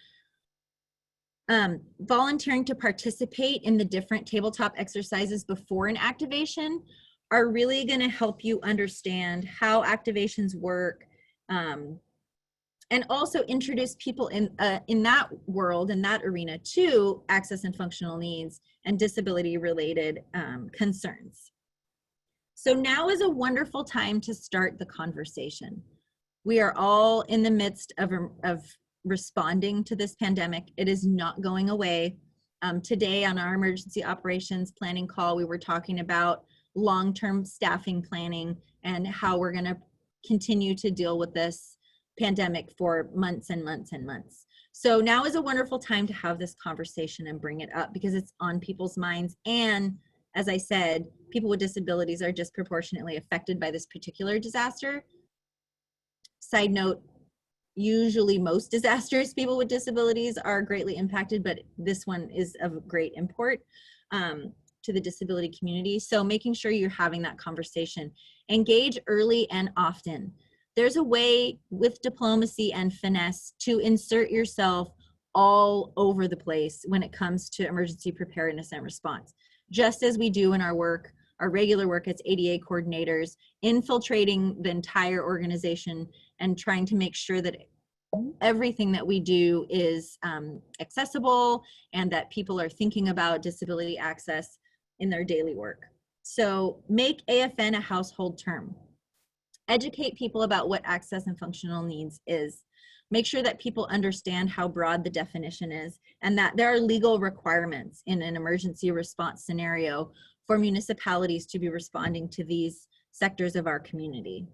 volunteering to participate in the different tabletop exercises before an activation are really going to help you understand how activations work, and also introduce people in that world, in that arena, to access and functional needs and disability-related concerns. So now is a wonderful time to start the conversation. We are all in the midst of responding to this pandemic. It is not going away. Today on our emergency operations planning call, we were talking about long-term staffing planning and how we're going to continue to deal with this pandemic for months and months and months. So now is a wonderful time to have this conversation and bring it up because it's on people's minds. And as I said, people with disabilities are disproportionately affected by this particular disaster. Side note, usually most disasters, people with disabilities are greatly impacted, but this one is of great import to the disability community. So making sure you're having that conversation. Engage early and often. There's a way with diplomacy and finesse to insert yourself all over the place when it comes to emergency preparedness and response. Just as we do in our work, our regular work as ADA coordinators, infiltrating the entire organization and trying to make sure that everything that we do is accessible and that people are thinking about disability access in their daily work. So make AFN a household term. Educate people about what access and functional needs is. make sure that people understand how broad the definition is and that there are legal requirements in an emergency response scenario for municipalities to be responding to these sectors of our community.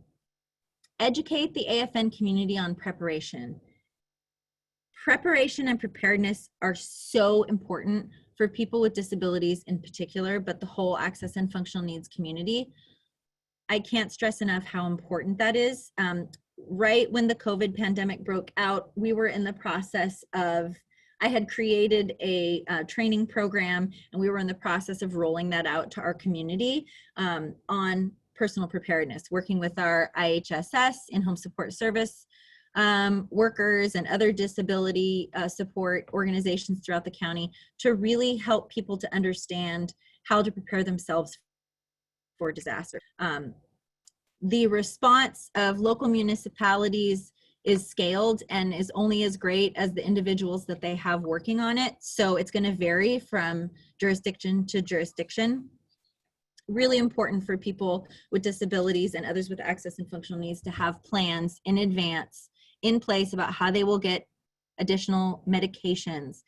Educate the AFN community on preparation. Preparation and preparedness are so important for people with disabilities in particular, but the whole access and functional needs community. I can't stress enough how important that is. Right when the COVID pandemic broke out, we were in the process of, I had created a training program, and we were in the process of rolling that out to our community on personal preparedness, working with our IHSS, in-home support service workers and other disability support organizations throughout the county to really help people to understand how to prepare themselves for disaster. The response of local municipalities is scaled and is only as great as the individuals that they have working on it. So it's going to vary from jurisdiction to jurisdiction. Really important for people with disabilities and others with access and functional needs to have plans in advance in place about how they will get additional medications,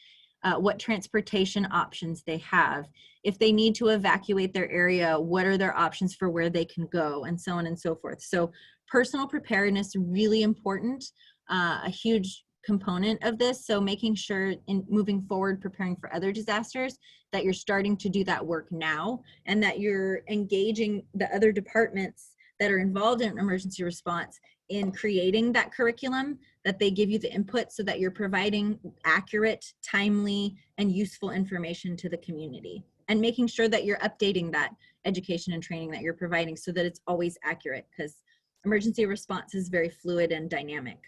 what transportation options they have. If they need to evacuate their area, what are their options for where they can go, and so on and so forth. So personal preparedness, really important, a huge component of this. So making sure in moving forward, preparing for other disasters, that you're starting to do that work now, and that you're engaging the other departments that are involved in emergency response in creating that curriculum, that they give you the input so that you're providing accurate, timely, and useful information to the community, and making sure that you're updating that education and training that you're providing so that it's always accurate, because emergency response is very fluid and dynamic.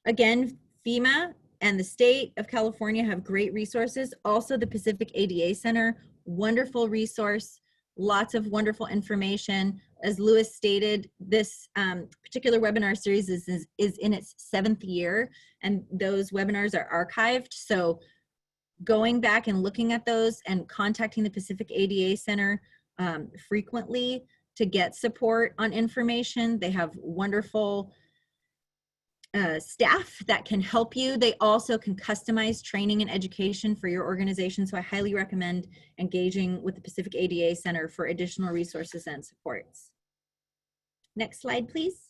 Again, FEMA and the state of California have great resources. Also, the Pacific ADA Center, wonderful resource, lots of wonderful information. As Lewis stated, this particular webinar series is in its 7th year, and those webinars are archived. So going back and looking at those and contacting the Pacific ADA Center frequently to get support on information. They have wonderful staff that can help you. They also can customize training and education for your organization. So I highly recommend engaging with the Pacific ADA Center for additional resources and supports. Next slide, please.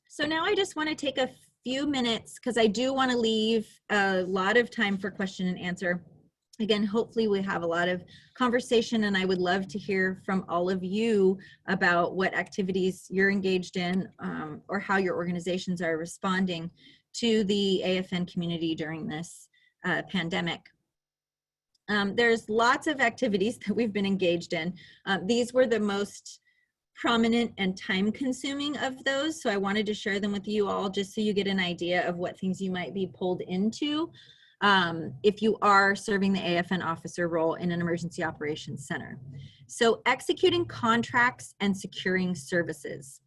So now I just want to take a few minutes, because I do want to leave a lot of time for question and answer. Again, hopefully we have a lot of conversation, and I would love to hear from all of you about what activities you're engaged in or how your organizations are responding to the AFN community during this pandemic. There's lots of activities that we've been engaged in. These were the most prominent and time-consuming of those, so I wanted to share them with you all just so you get an idea of what things you might be pulled into if you are serving the AFN officer role in an emergency operations center. So executing contracts and securing services.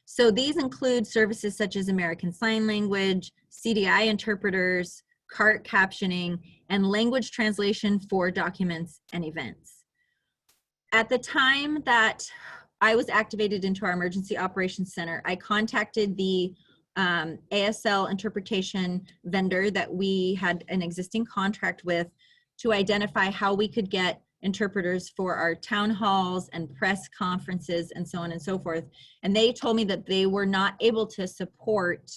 So these include services such as American Sign Language, CDI interpreters, CART captioning, and language translation for documents and events. At the time that I was activated into our emergency operations center, I contacted the ASL interpretation vendor that we had an existing contract with to identify how we could get interpreters for our town halls and press conferences and so on and so forth. And they told me that they were not able to support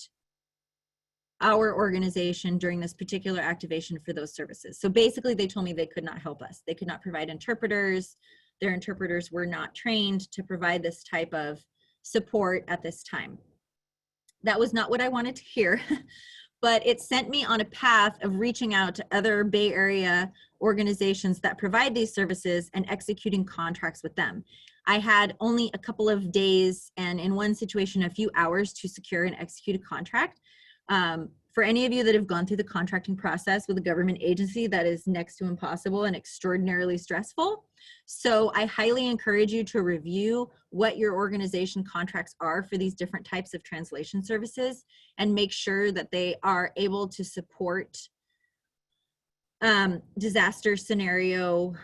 our organization during this particular activation for those services. So basically they told me they could not help us. They could not provide interpreters. Their interpreters were not trained to provide this type of support at this time. That was not what I wanted to hear, but it sent me on a path of reaching out to other Bay Area organizations that provide these services and executing contracts with them. I had only a couple of days, and in one situation, a few hours to secure and execute a contract. For any of you that have gone through the contracting process with a government agency, that is next to impossible and extraordinarily stressful. So I highly encourage you to review what your organization contracts are for these different types of translation services and make sure that they are able to support disaster scenario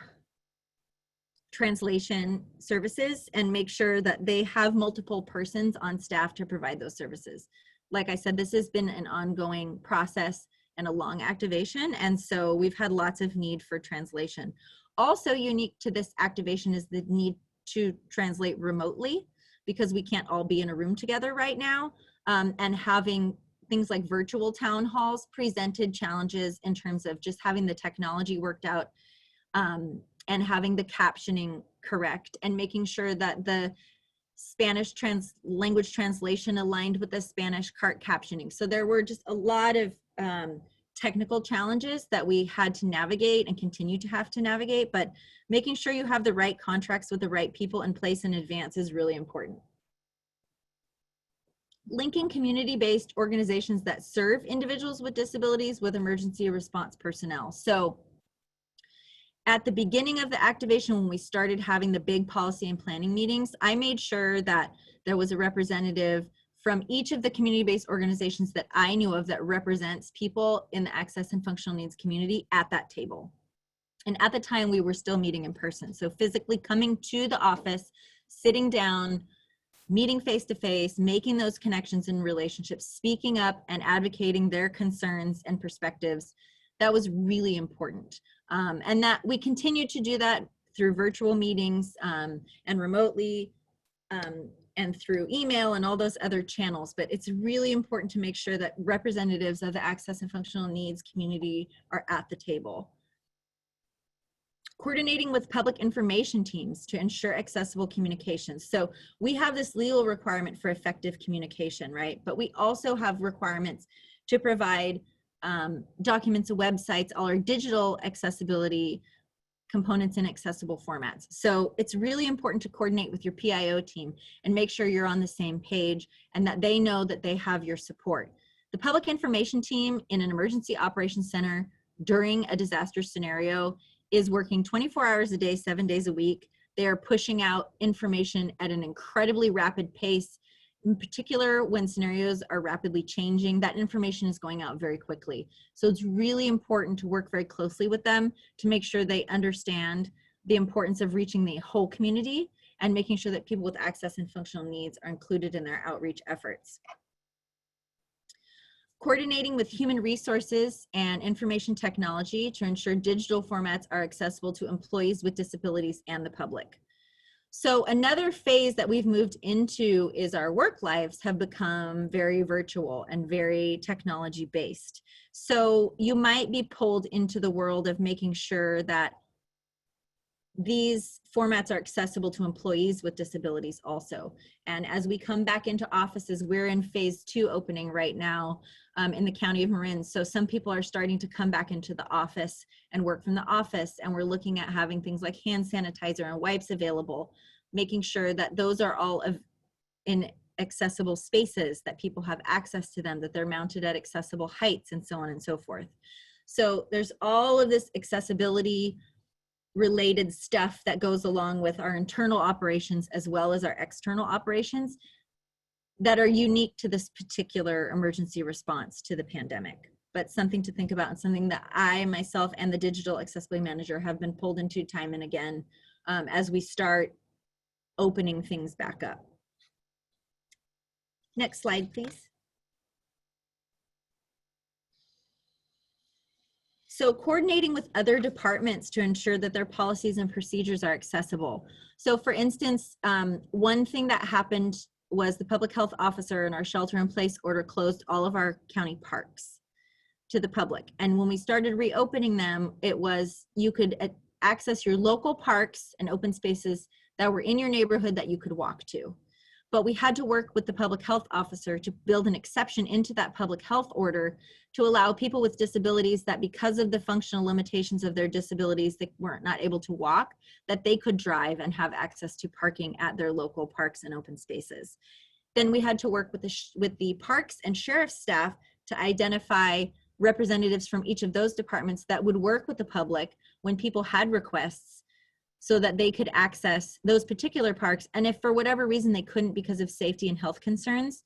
translation services and make sure that they have multiple persons on staff to provide those services. Like I said, this has been an ongoing process and a long activation, and so we've had lots of need for translation. Also unique to this activation is the need to translate remotely, because we can't all be in a room together right now, and having things like virtual town halls presented challenges in terms of just having the technology worked out, and having the captioning correct, and making sure that the Spanish language translation aligned with the Spanish CART captioning. So there were just a lot of technical challenges that we had to navigate and continue to have to navigate, but making sure you have the right contracts with the right people in place in advance is really important. Linking community-based organizations that serve individuals with disabilities with emergency response personnel. So at the beginning of the activation, when we started having the big policy and planning meetings, I made sure that there was a representative from each of the community-based organizations that I knew of that represents people in the access and functional needs community at that table. And at the time, we were still meeting in person. So physically coming to the office, sitting down, meeting face-to-face, making those connections and relationships, speaking up and advocating their concerns and perspectives, that was really important. And that we continue to do that through virtual meetings and remotely, and through email and all those other channels. But it's really important to make sure that representatives of the access and functional needs community are at the table. Coordinating with public information teams to ensure accessible communications. So we have this legal requirement for effective communication, right? But we also have requirements to provide documents, websites, all our digital accessibility components in accessible formats. So it's really important to coordinate with your PIO team and make sure you're on the same page and that they know that they have your support. The public information team in an emergency operations center during a disaster scenario is working 24 hours a day, 7 days a week. They are pushing out information at an incredibly rapid pace. In particular, when scenarios are rapidly changing, that information is going out very quickly. So it's really important to work very closely with them to make sure they understand the importance of reaching the whole community and making sure that people with access and functional needs are included in their outreach efforts. Coordinating with human resources and information technology to ensure digital formats are accessible to employees with disabilities and the public. So another phase that we've moved into is our work lives have become very virtual and very technology based. So you might be pulled into the world of making sure that these formats are accessible to employees with disabilities also. And as we come back into offices, we're in phase 2 opening right now in the County of Marin. So some people are starting to come back into the office and work from the office. And we're looking at having things like hand sanitizer and wipes available, making sure that those are all in accessible spaces, that people have access to them, that they're mounted at accessible heights and so on and so forth. So there's all of this accessibility related stuff that goes along with our internal operations as well as our external operations that are unique to this particular emergency response to the pandemic, but something to think about and something that I myself and the digital accessibility manager have been pulled into time and again as we start opening things back up. Next slide, please. So coordinating with other departments to ensure that their policies and procedures are accessible. So for instance, one thing that happened was the public health officer in our shelter-in-place order closed all of our county parks to the public. And when we started reopening them, it was you could access your local parks and open spaces that were in your neighborhood that you could walk to. But we had to work with the public health officer to build an exception into that public health order to allow people with disabilities that because of the functional limitations of their disabilities, they weren't not able to walk, that they could drive and have access to parking at their local parks and open spaces. Then we had to work with the parks and sheriff's staff to identify representatives from each of those departments that would work with the public when people had requests so that they could access those particular parks. And if for whatever reason they couldn't because of safety and health concerns,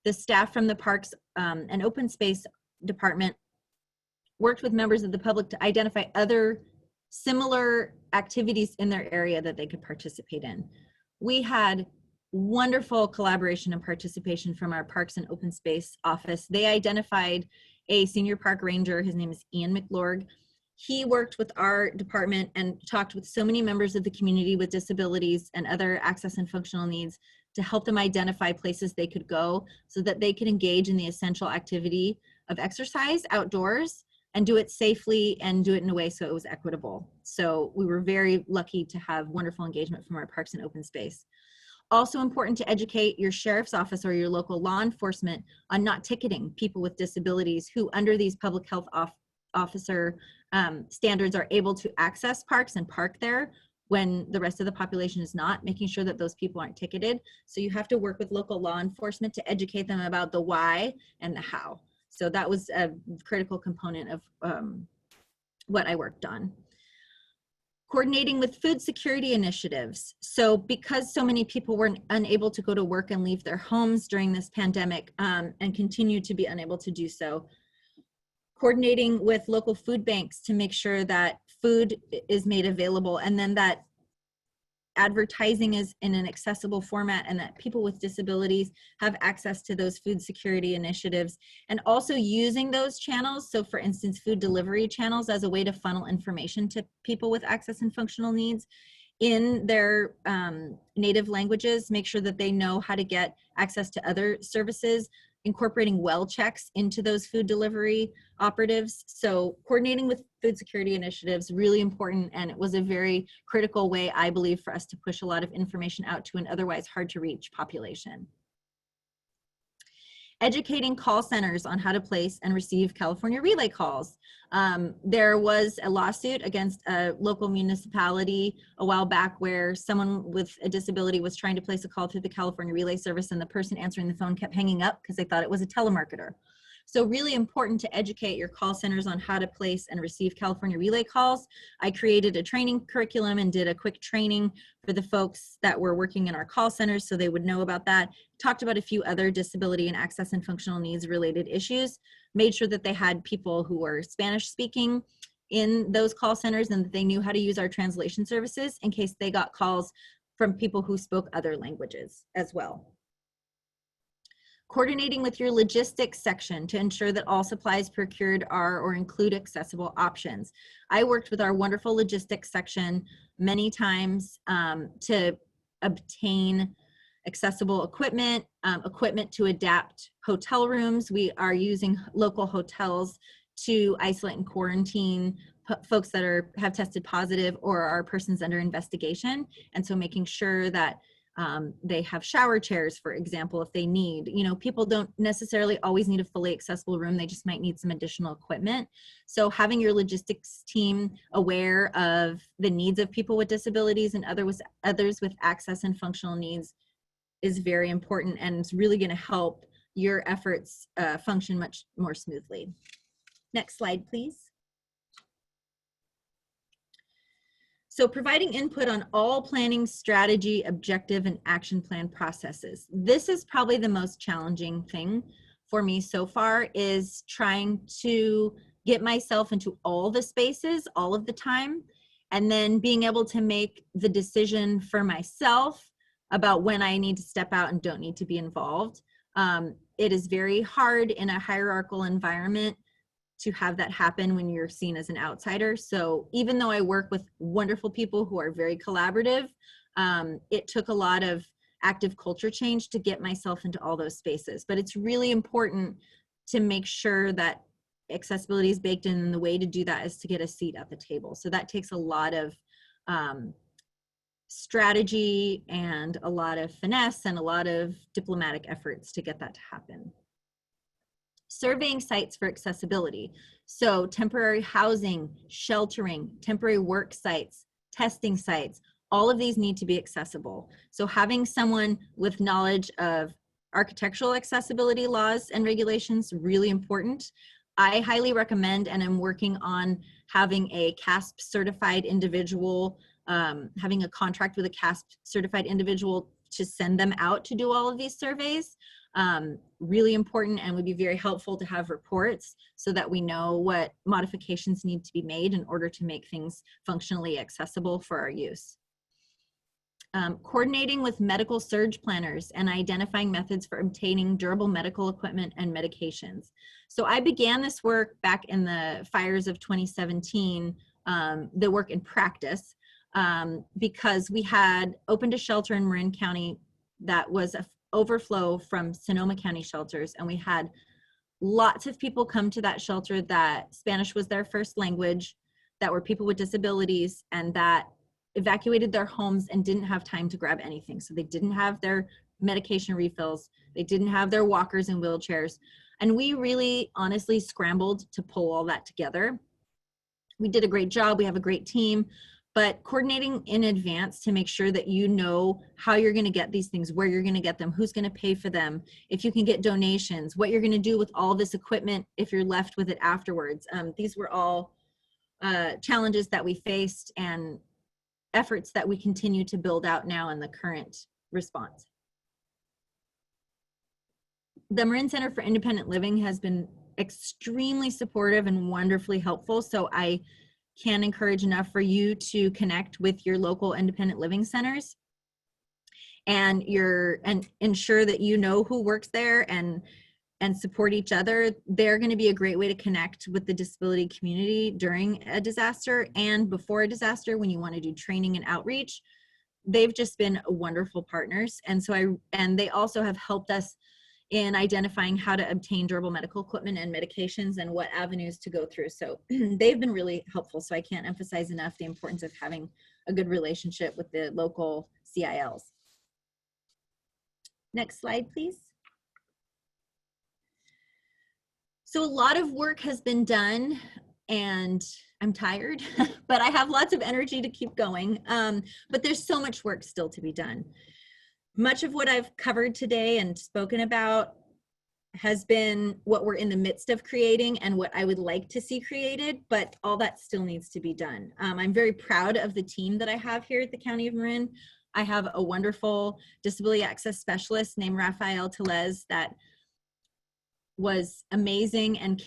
the staff from the parks and open space department worked with members of the public to identify other similar activities in their area that they could participate in. We had wonderful collaboration and participation from our Parks and Open Space office. They identified a senior park ranger. His name is Ian McLorg. He worked with our department and talked with so many members of the community with disabilities and other access and functional needs to help them identify places they could go so that they could engage in the essential activity of exercise outdoors and do it safely and do it in a way so it was equitable. So we were very lucky to have wonderful engagement from our Parks and Open Space. Also important to educate your sheriff's office or your local law enforcement on not ticketing people with disabilities who under these public health officer standards are able to access parks and park there when the rest of the population is not, making sure that those people aren't ticketed. So you have to work with local law enforcement to educate them about the why and the how. So that was a critical component of what I worked on. Coordinating with food security initiatives. So because so many people were unable to go to work and leave their homes during this pandemic and continue to be unable to do so, coordinating with local food banks to make sure that food is made available and then that advertising is in an accessible format and that people with disabilities have access to those food security initiatives, and also using those channels. So for instance, food delivery channels as a way to funnel information to people with access and functional needs in their native languages, make sure that they know how to get access to other services, incorporating well checks into those food delivery operatives. So coordinating with food security initiatives, really important, and it was a very critical way, I believe, for us to push a lot of information out to an otherwise hard to reach population. Educating call centers on how to place and receive California relay calls. There was a lawsuit against a local municipality a while back where someone with a disability was trying to place a call through the California relay service and the person answering the phone kept hanging up because they thought it was a telemarketer. So really important to educate your call centers on how to place and receive California relay calls. I created a training curriculum and did a quick training for the folks that were working in our call centers so they would know about that. Talked about a few other disability and access and functional needs related issues. Made sure that they had people who were Spanish speaking in those call centers and that they knew how to use our translation services in case they got calls from people who spoke other languages as well. Coordinating with your logistics section to ensure that all supplies procured are or include accessible options. I worked with our wonderful logistics section many times to obtain accessible equipment, equipment to adapt hotel rooms. We are using local hotels to isolate and quarantine folks that have tested positive or are persons under investigation. And so making sure that they have shower chairs, for example, if they need, people don't necessarily always need a fully accessible room. They just might need some additional equipment. So having your logistics team aware of the needs of people with disabilities and others with access and functional needs is very important, and it's really going to help your efforts function much more smoothly. Next slide, please. So providing input on all planning, strategy, objective, and action plan processes. This is probably the most challenging thing for me so far, is trying to get myself into all the spaces all of the time, and then being able to make the decision for myself about when I need to step out and don't need to be involved. It is very hard in a hierarchical environment to have that happen when you're seen as an outsider. So even though I work with wonderful people who are very collaborative, it took a lot of active culture change to get myself into all those spaces. But it's really important to make sure that accessibility is baked in, and the way to do that is to get a seat at the table. So that takes a lot of strategy and a lot of finesse and a lot of diplomatic efforts to get that to happen. Surveying sites for accessibility. So temporary housing, sheltering, temporary work sites, testing sites, all of these need to be accessible. So having someone with knowledge of architectural accessibility laws and regulations, really important. I highly recommend, and I'm working on having a CASP certified individual, having a contract with a CASP certified individual to send them out to do all of these surveys. Really important, and would be very helpful to have reports so that we know what modifications need to be made in order to make things functionally accessible for our use. Coordinating with medical surge planners and identifying methods for obtaining durable medical equipment and medications. So I began this work back in the fires of 2017, the work in practice, because we had opened a shelter in Marin County that was an overflow from Sonoma County shelters, and we had lots of people come to that shelter that Spanish was their first language, that were people with disabilities, and that evacuated their homes and didn't have time to grab anything. So they didn't have their medication refills, they didn't have their walkers and wheelchairs, and we really honestly scrambled to pull all that together. We did a great job, we have a great team, but coordinating in advance to make sure that you know how you're going to get these things, where you're going to get them, who's going to pay for them, if you can get donations, what you're going to do with all this equipment if you're left with it afterwards. These were all challenges that we faced and efforts that we continue to build out now in the current response. The Marin Center for Independent Living has been extremely supportive and wonderfully helpful. So I can encourage enough for you to connect with your local independent living centers and ensure that you know who works there and support each other. They're going to be a great way to connect with the disability community during a disaster and before a disaster when you want to do training and outreach. They've just been wonderful partners. And they also have helped us in identifying how to obtain durable medical equipment and medications and what avenues to go through. So they've been really helpful. So I can't emphasize enough the importance of having a good relationship with the local CILs. Next slide, please. So a lot of work has been done and I'm tired, but I have lots of energy to keep going. But there's so much work still to be done. Much of what I've covered today and spoken about has been what we're in the midst of creating and what I would like to see created, but all that still needs to be done. I'm very proud of the team that I have here at the County of Marin. I have a wonderful disability access specialist named Rafael Telez that was amazing and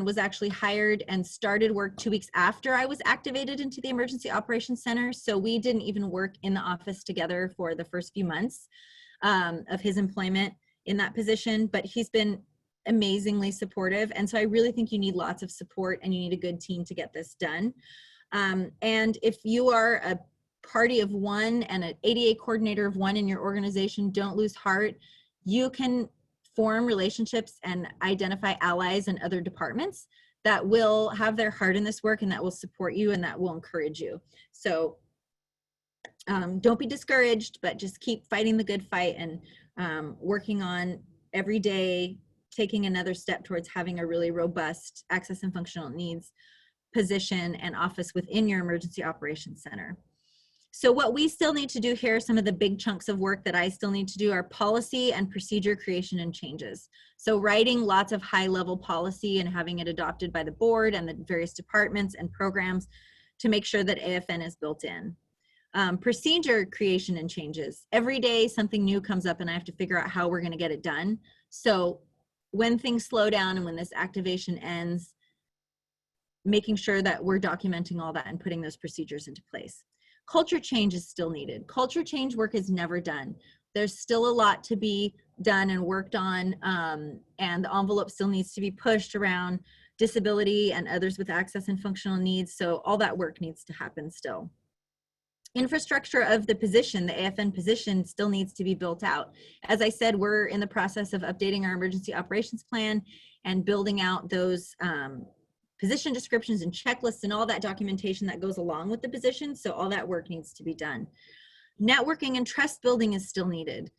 was actually hired and started work 2 weeks after I was activated into the Emergency Operations Center. So we didn't even work in the office together for the first few months of his employment in that position, but he's been amazingly supportive. And so I really think you need lots of support and you need a good team to get this done. And if you are a party of one and an ADA coordinator of one in your organization, don't lose heart. You can form relationships and identify allies in other departments that will have their heart in this work and that will support you and that will encourage you. So don't be discouraged, but just keep fighting the good fight and working on every day, taking another step towards having a really robust access and functional needs position and office within your Emergency Operations Center. So what we still need to do here, some of the big chunks of work that I still need to do are policy and procedure creation and changes. So writing lots of high-level policy and having it adopted by the board and the various departments and programs to make sure that AFN is built in. Procedure creation and changes. Every day something new comes up and I have to figure out how we're going to get it done. So when things slow down and when this activation ends, making sure that we're documenting all that and putting those procedures into place. Culture change is still needed. Culture change work is never done. There's still a lot to be done and worked on, and the envelope still needs to be pushed around disability and others with access and functional needs. So all that work needs to happen still. Infrastructure of the position, the AFN position, still needs to be built out. As I said, we're in the process of updating our emergency operations plan and building out those position descriptions and checklists and all that documentation that goes along with the position. So all that work needs to be done. Networking and trust building is still needed.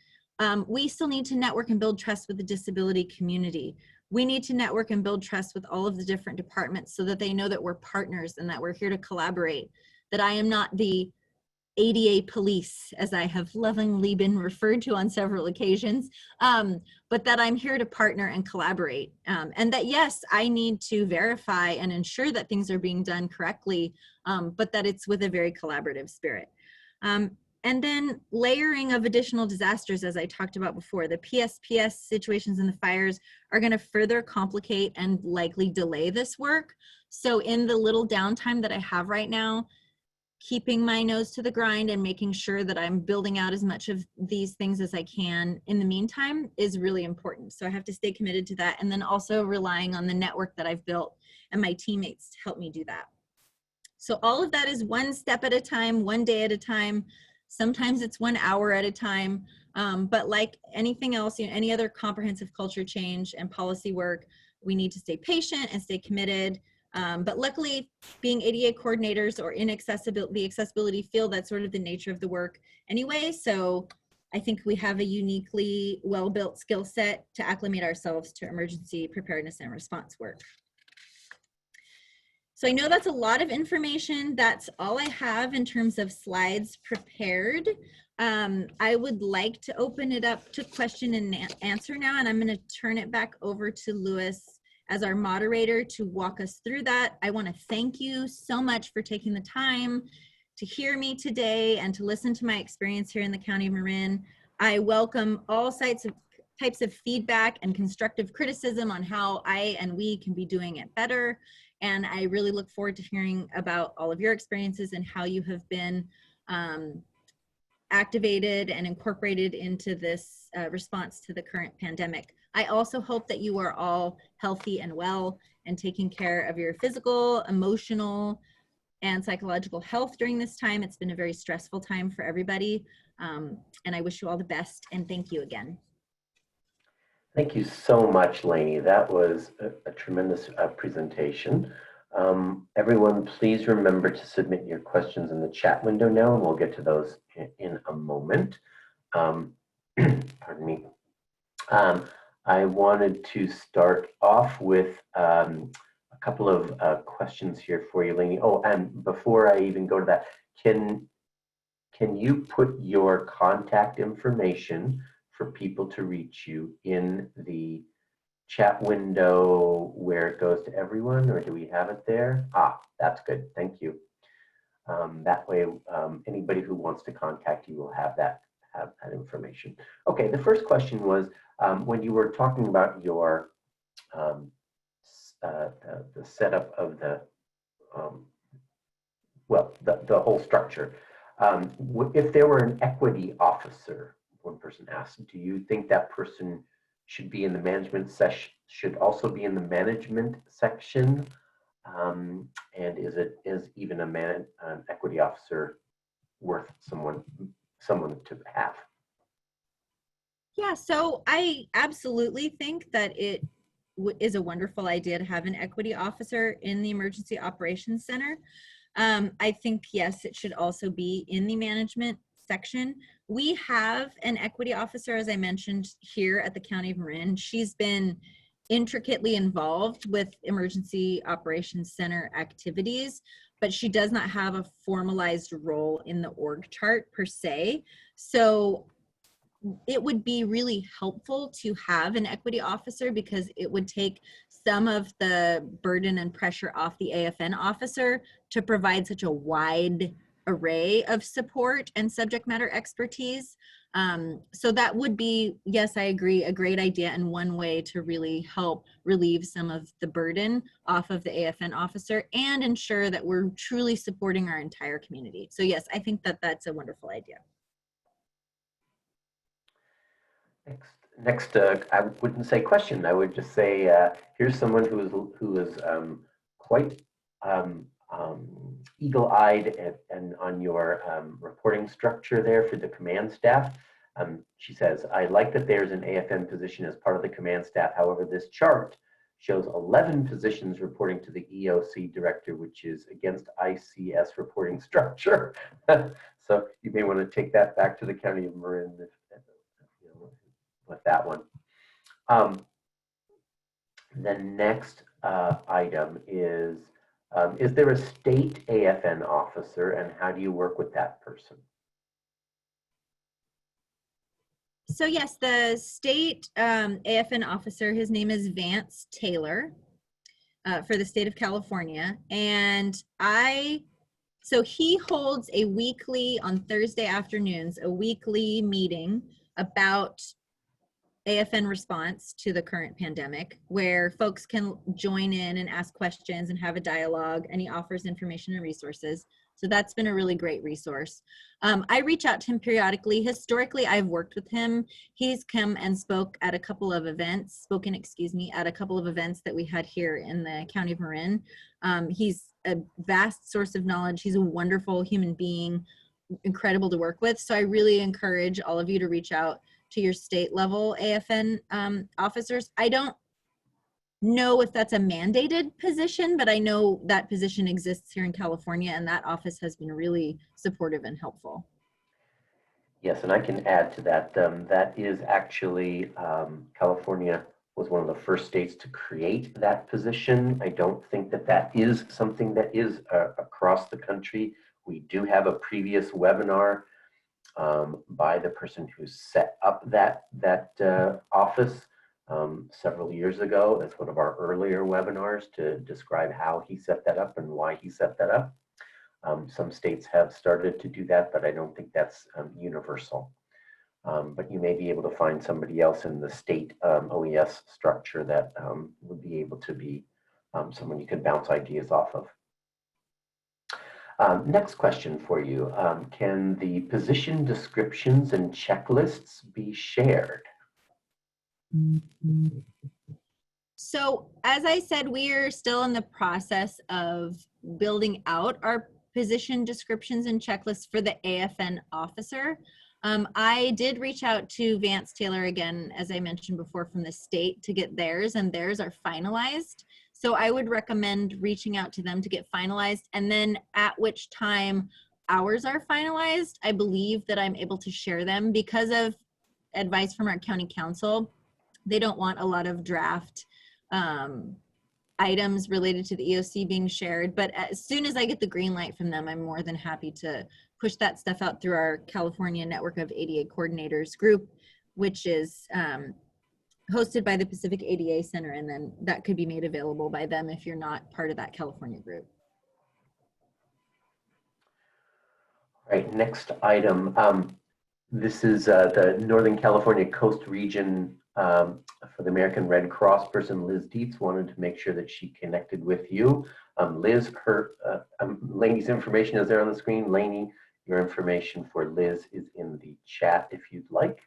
We still need to network and build trust with the disability community. We need to network and build trust with all of the different departments so that they know that we're partners and that we're here to collaborate, that I am not the ADA police, as I have lovingly been referred to on several occasions, but that I'm here to partner and collaborate. And that, yes, I need to verify and ensure that things are being done correctly, but that it's with a very collaborative spirit. And then layering of additional disasters, as I talked about before, the PSPS situations and the fires are going to further complicate and likely delay this work. So in the little downtime that I have right now, keeping my nose to the grind and making sure that I'm building out as much of these things as I can in the meantime is really important. So I have to stay committed to that, and then also relying on the network that I've built and my teammates to help me do that. So all of that is one step at a time, one day at a time. Sometimes it's 1 hour at a time. But like anything else, any other comprehensive culture change and policy work, we need to stay patient and stay committed. But luckily, being ADA coordinators or in the accessibility field, that's sort of the nature of the work anyway. So I think we have a uniquely well-built skill set to acclimate ourselves to emergency preparedness and response work. So I know that's a lot of information. That's all I have in terms of slides prepared. I would like to open it up to question and answer now, and I'm going to turn it back over to Lewis as our moderator to walk us through that. I want to thank you so much for taking the time to hear me today and to listen to my experience here in the County of Marin. I welcome all types of feedback and constructive criticism on how I and we can be doing it better. And I really look forward to hearing about all of your experiences and how you have been activated and incorporated into this response to the current pandemic. I also hope that you are all healthy and well and taking care of your physical, emotional, and psychological health during this time. It's been a very stressful time for everybody. And I wish you all the best, and thank you again. Thank you so much, Laney. That was a tremendous presentation. Everyone, please remember to submit your questions in the chat window now, and we'll get to those in a moment. Pardon me. I wanted to start off with a couple of questions here for you, Laney. Oh, and before I even go to that, can you put your contact information for people to reach you in the chat window where it goes to everyone, or do we have it there? Ah, that's good. Thank you. That way, anybody who wants to contact you will have that information. Okay, the first question was when you were talking about your the setup of the the whole structure. If there were an equity officer, one person asked, do you think that person should be in the management section, should also be in the management section? And is even an equity officer worth someone to have? Yeah, so I absolutely think that it is a wonderful idea to have an equity officer in the Emergency Operations Center. I think, yes, it should also be in the management section. We have an equity officer, as I mentioned, here at the County of Marin. She's been intricately involved with Emergency Operations Center activities, but she does not have a formalized role in the org chart per se. So it would be really helpful to have an equity officer because it would take some of the burden and pressure off the AFN officer to provide such a wide array of support and subject matter expertise. So that would be, yes, I agree, a great idea and one way to really help relieve some of the burden off of the AFN officer and ensure that we're truly supporting our entire community. So yes, I think that that's a wonderful idea. Next, I wouldn't say question. I would just say, here's someone who is quite eagle-eyed and on your reporting structure there for the command staff. She says, I like that there's an AFN position as part of the command staff. However, this chart shows 11 positions reporting to the EOC director, which is against ICS reporting structure. So you may want to take that back to the County of Marin with that one. The next item is there a state AFN officer, and how do you work with that person? So yes, the state AFN officer, his name is Vance Taylor for the state of California. And I So he holds a weekly, on Thursday afternoons, a weekly meeting about AFN response to the current pandemic, where folks can join in and ask questions and have a dialogue, and he offers information and resources. So that's been a really great resource. I reach out to him periodically. Historically, I've worked with him. He's come and spoken, at a couple of events that we had here in the County of Marin. He's a vast source of knowledge. He's a wonderful human being, incredible to work with. So I really encourage all of you to reach out to your state level AFN officers. I don't know if that's a mandated position, but I know that position exists here in California, and that office has been really supportive and helpful. Yes, and I can add to that. That is actually, California was one of the first states to create that position. I don't think that that is something that is across the country. We do have a previous webinar by the person who set up that office several years ago as one of our earlier webinars to describe how he set that up and why he set that up. Some states have started to do that, but I don't think that's universal. But you may be able to find somebody else in the state OES structure that would be able to be someone you can bounce ideas off of. Next question for you. Can the position descriptions and checklists be shared? So as I said, we are still in the process of building out our position descriptions and checklists for the AFN officer. I did reach out to Vance Taylor again, as I mentioned before, from the state to get theirs, and theirs are finalized. So I would recommend reaching out to them to get finalized, and then at which time ours are finalized, I believe that I'm able to share them because of advice from our county council. They don't want a lot of draft items related to the EOC being shared, but as soon as I get the green light from them, I'm more than happy to push that stuff out through our California Network of ADA Coordinators group, which is hosted by the Pacific ADA Center, and then that could be made available by them if you're not part of that California group. All right, next item. This is the Northern California Coast Region for the American Red Cross person. Liz Dietz wanted to make sure that she connected with you. Liz, Laney's information is there on the screen. Laney, your information for Liz is in the chat if you'd like.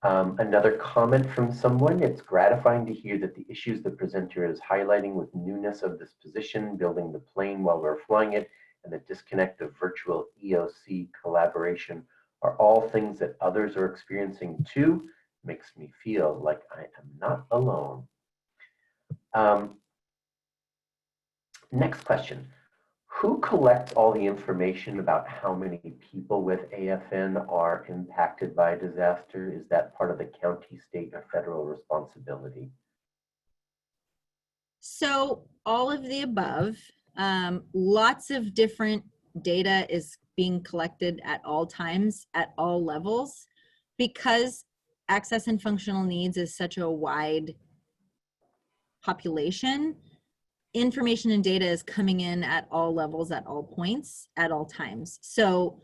Another comment from someone: it's gratifying to hear that the issues the presenter is highlighting with newness of this position, building the plane while we're flying it, and the disconnect of virtual EOC collaboration are all things that others are experiencing too. Makes me feel like I am not alone. Next question. Who collects all the information about how many people with AFN are impacted by a disaster? Is that part of the county, state, or federal responsibility? So all of the above. Lots of different data is being collected at all times, at all levels, because access and functional needs is such a wide population. Information and data is coming in at all levels, at all points, at all times. So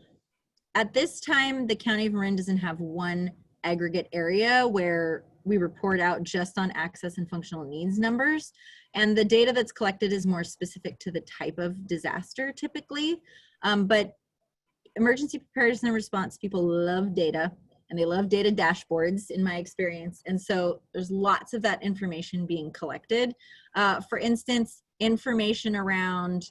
at this time, the County of Marin doesn't have one aggregate area where we report out just on access and functional needs numbers. And the data that's collected is more specific to the type of disaster typically. But emergency preparedness and response people love data, and they love data dashboards in my experience. And so there's lots of that information being collected. For instance, information around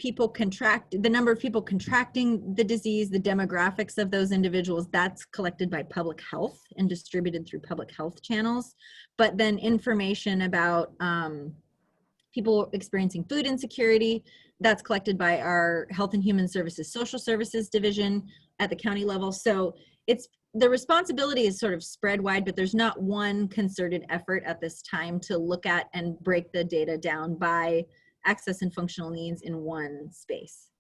the number of people contracting the disease, the demographics of those individuals, that's collected by public health and distributed through public health channels. But then information about people experiencing food insecurity, that's collected by our Health and Human Services, Social Services Division at the county level. So the responsibility is sort of spread wide, but there's not one concerted effort at this time to look at and break the data down by access and functional needs in one space.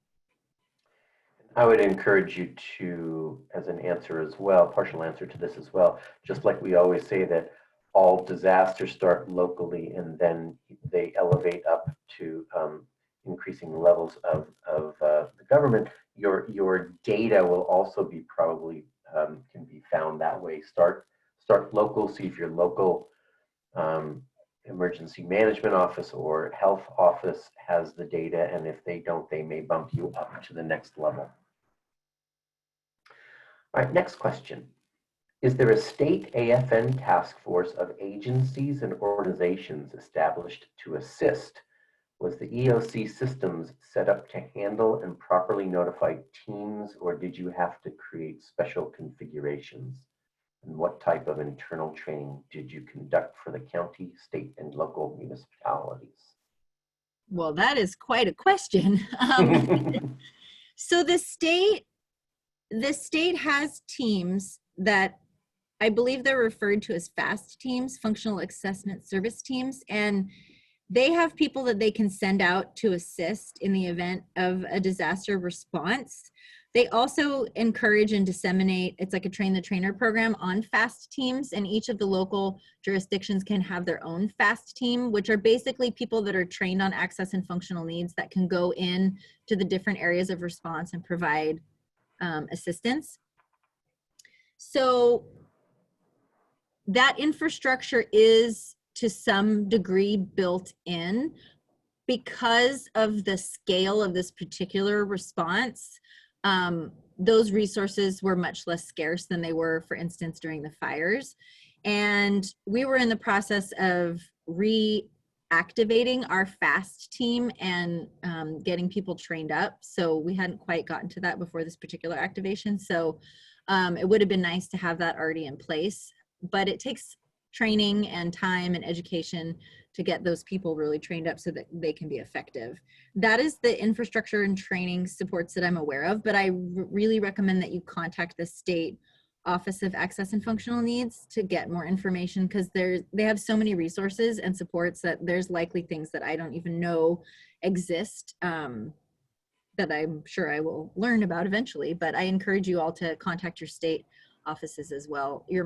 I would encourage you to, as an answer as well, partial answer to this as well, just like we always say that all disasters start locally and then they elevate up to increasing levels of the government, your data will also be probably can be found that way. Start local, see if your local emergency management office or health office has the data, and if they don't, they may bump you up to the next level. All right, next question. Is there a state AFN task force of agencies and organizations established to assist? Was the EOC systems set up to handle and properly notify teams, or did you have to create special configurations? And what type of internal training did you conduct for the county, state, and local municipalities? Well, that is quite a question. So the state has teams that I believe they're referred to as FAST teams, functional assessment service teams, and they have people that they can send out to assist in the event of a disaster response. They also encourage and disseminate, it's like a train the trainer program on FAST teams, and each of the local jurisdictions can have their own FAST team, which are basically people that are trained on access and functional needs that can go in to the different areas of response and provide assistance. So that infrastructure is to some degree built in because of the scale of this particular response. Those resources were much less scarce than they were, for instance, during the fires. And we were in the process of reactivating our FAST team and getting people trained up. So we hadn't quite gotten to that before this particular activation. So it would have been nice to have that already in place, but it takes training and time and education to get those people really trained up so that they can be effective. That is the infrastructure and training supports that I'm aware of, but I really recommend that you contact the state Office of Access and Functional Needs to get more information, because they have so many resources and supports that there's likely things that I don't even know exist that I'm sure I will learn about eventually. But I encourage you all to contact your state offices as well, your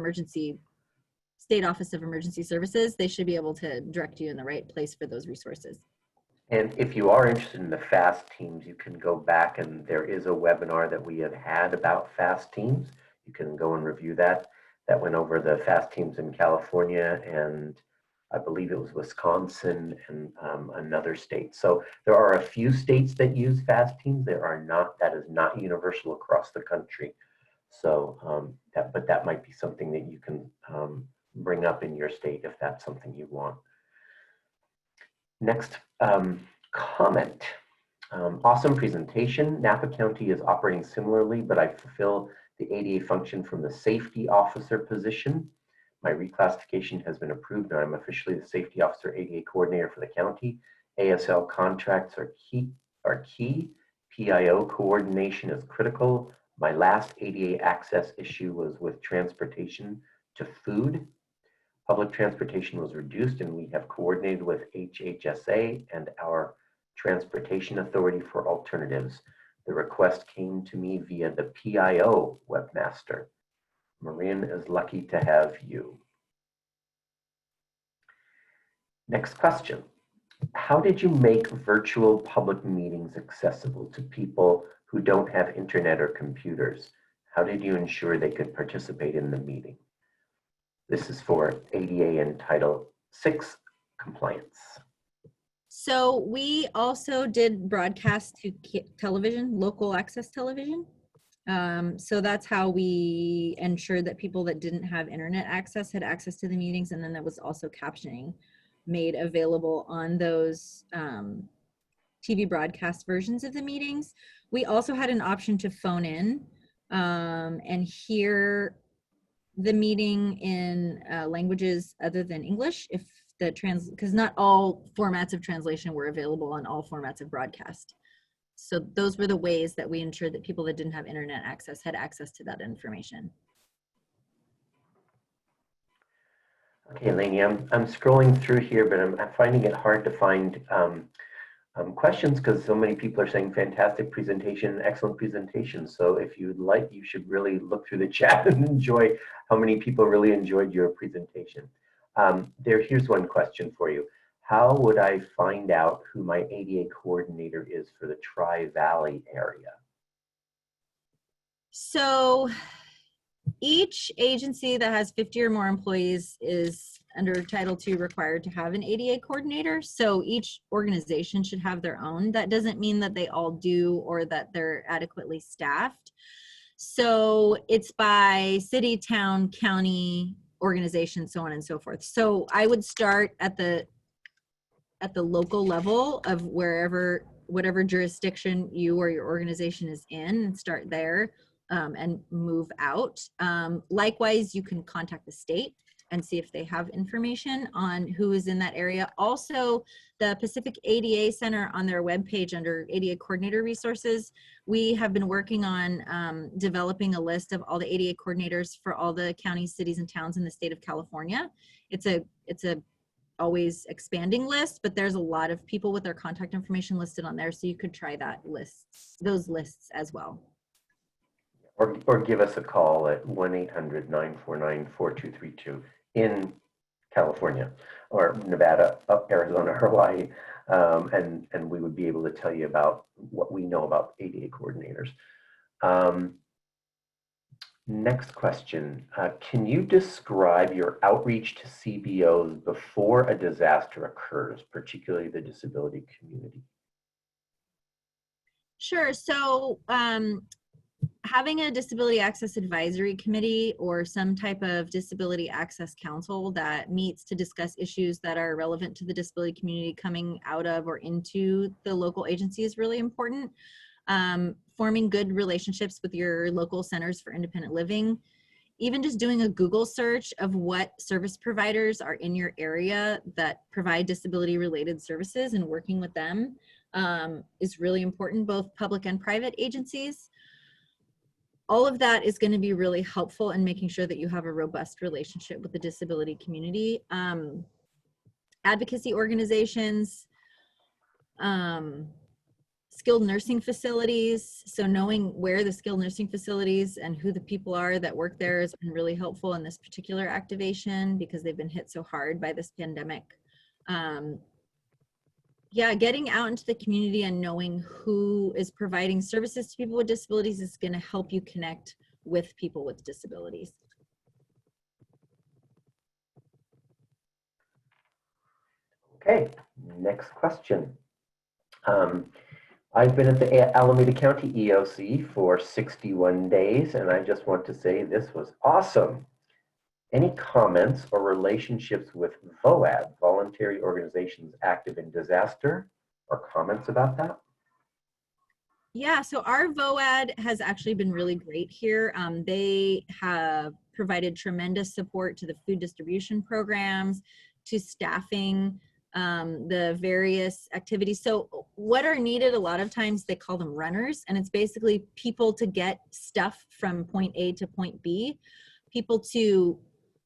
State Office of Emergency Services. They should be able to direct you in the right place for those resources. And if you are interested in the FAST teams, you can go back, and there is a webinar that we have had about FAST teams. You can go and review that. That went over the FAST teams in California, and I believe it was Wisconsin and another state. So there are a few states that use FAST teams. That is not universal across the country. So, but that might be something that you can bring up in your state if that's something you want. Next comment. Awesome presentation. Napa County is operating similarly, but I fulfill the ADA function from the safety officer position. My reclassification has been approved, and I'm officially the safety officer ADA coordinator for the county. ASL contracts are key. PIO coordination is critical. My last ADA access issue was with transportation to food. Public transportation was reduced, and we have coordinated with HHSA and our Transportation Authority for alternatives. The request came to me via the PIO webmaster. Marin is lucky to have you. Next question. How did you make virtual public meetings accessible to people who don't have internet or computers? How did you ensure they could participate in the meeting? This is for ADA and Title VI compliance. So we also did broadcast to television, local access television. So that's how we ensured that people that didn't have internet access had access to the meetings. And then there was also captioning made available on those TV broadcast versions of the meetings. We also had an option to phone in and hear the meeting in languages other than English, if because not all formats of translation were available on all formats of broadcast. So those were the ways that we ensured that people that didn't have internet access had access to that information. Okay, Laney, I'm scrolling through here, but I'm finding it hard to find questions because so many people are saying fantastic presentation, excellent presentation. So if you'd like, you should really look through the chat and enjoy how many people really enjoyed your presentation. Here's one question for you. how would I find out who my ADA coordinator is for the Tri-Valley area? So each agency that has 50 or more employees is under Title II required to have an ADA coordinator. So each organization should have their own. That doesn't mean that they all do or that they're adequately staffed. So it's by city, town, county, organization, so on and so forth. So I would start at the local level of whatever jurisdiction you or your organization is in, and start there and move out. Likewise, you can contact the state and see if they have information on who is in that area. Also, the Pacific ADA Center on their webpage under ADA Coordinator Resources, we have been working on developing a list of all the ADA coordinators for all the counties, cities, and towns in the state of California. It's a always expanding list, but there's a lot of people with their contact information listed on there, so you could try those lists as well. Or give us a call at 1-800-949-4232 in California or Nevada, Arizona, Hawaii, and we would be able to tell you about what we know about ADA coordinators. Next question, can you describe your outreach to CBOs before a disaster occurs, particularly the disability community? Sure. So having a disability access advisory committee or some type of disability access council that meets to discuss issues that are relevant to the disability community coming out of or into the local agency is really important. Forming good relationships with your local centers for independent living, even just doing a Google search of what service providers are in your area that provide disability related services and working with them is really important, both public and private agencies. All of that is going to be really helpful in making sure that you have a robust relationship with the disability community. Advocacy organizations, skilled nursing facilities. So knowing where the skilled nursing facilities and who the people are that work there has been really helpful in this particular activation because they've been hit so hard by this pandemic. Yeah, getting out into the community and knowing who is providing services to people with disabilities is going to help you connect with people with disabilities. Okay, next question. I've been at the Alameda County EOC for 61 days, and I just want to say this was awesome. Any comments or relationships with VOAD, Voluntary Organizations Active in Disaster, or comments about that? Yeah, so our VOAD has actually been really great here. They have provided tremendous support to the food distribution programs, to staffing, the various activities. So what are needed a lot of times, they call them runners, and it's basically people to get stuff from point A to point B, people to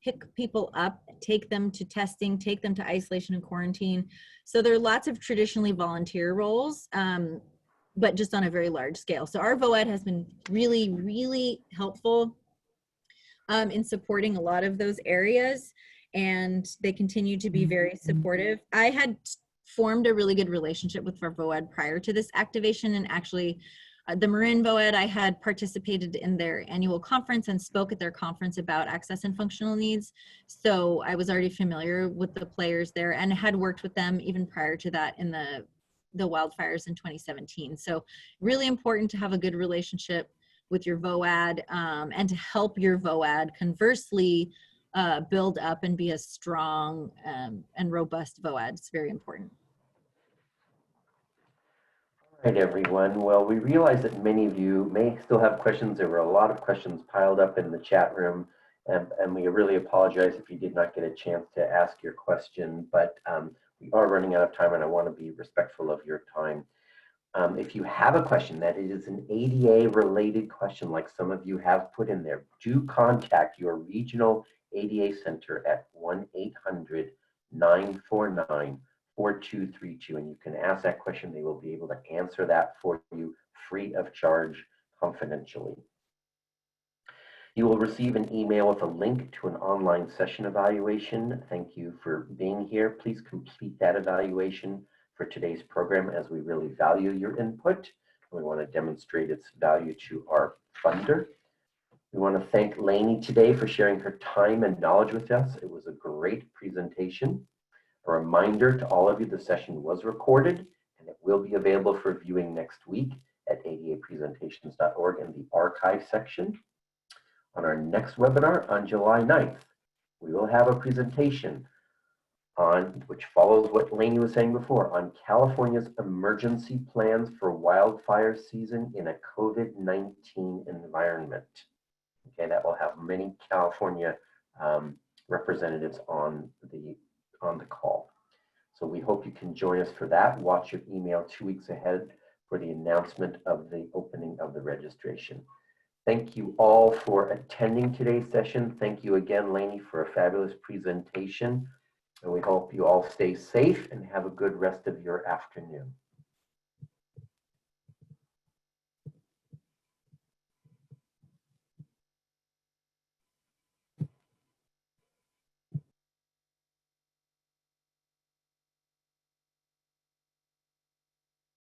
pick people up, take them to testing, take them to isolation and quarantine. So there are lots of traditionally volunteer roles, but just on a very large scale. So our VOAD has been really, really helpful in supporting a lot of those areas, and they continue to be very supportive. I had formed a really good relationship with our VOAD prior to this activation, and actually the Marin VOAD, I had participated in their annual conference and spoke at their conference about access and functional needs. So I was already familiar with the players there and had worked with them even prior to that in the wildfires in 2017. So really important to have a good relationship with your VOAD and to help your VOAD conversely build up and be a strong and robust VOAD. It's very important. All right, everyone. Well, we realize that many of you may still have questions. There were a lot of questions piled up in the chat room, and we really apologize if you did not get a chance to ask your question, but we are running out of time, and I want to be respectful of your time. If you have a question that is an ADA related question, like some of you have put in there, do contact your regional ADA center at 1-800-949-4232, and you can ask that question. They will be able to answer that for you free of charge, confidentially. You will receive an email with a link to an online session evaluation. Thank you for being here. Please complete that evaluation for today's program, as we really value your input. We want to demonstrate its value to our funder. We want to thank Laney today for sharing her time and knowledge with us. It was a great presentation. A reminder to all of you, the session was recorded and it will be available for viewing next week at adapresentations.org in the archive section. On our next webinar on July 9th, we will have a presentation on, which follows what Laney was saying before, on California's emergency plans for wildfire season in a COVID-19 environment. Okay, that will have many California representatives on the call. So we hope you can join us for that. Watch your email 2 weeks ahead for the announcement of the opening of the registration. Thank you all for attending today's session. Thank you again, Laney, for a fabulous presentation. And we hope you all stay safe and have a good rest of your afternoon.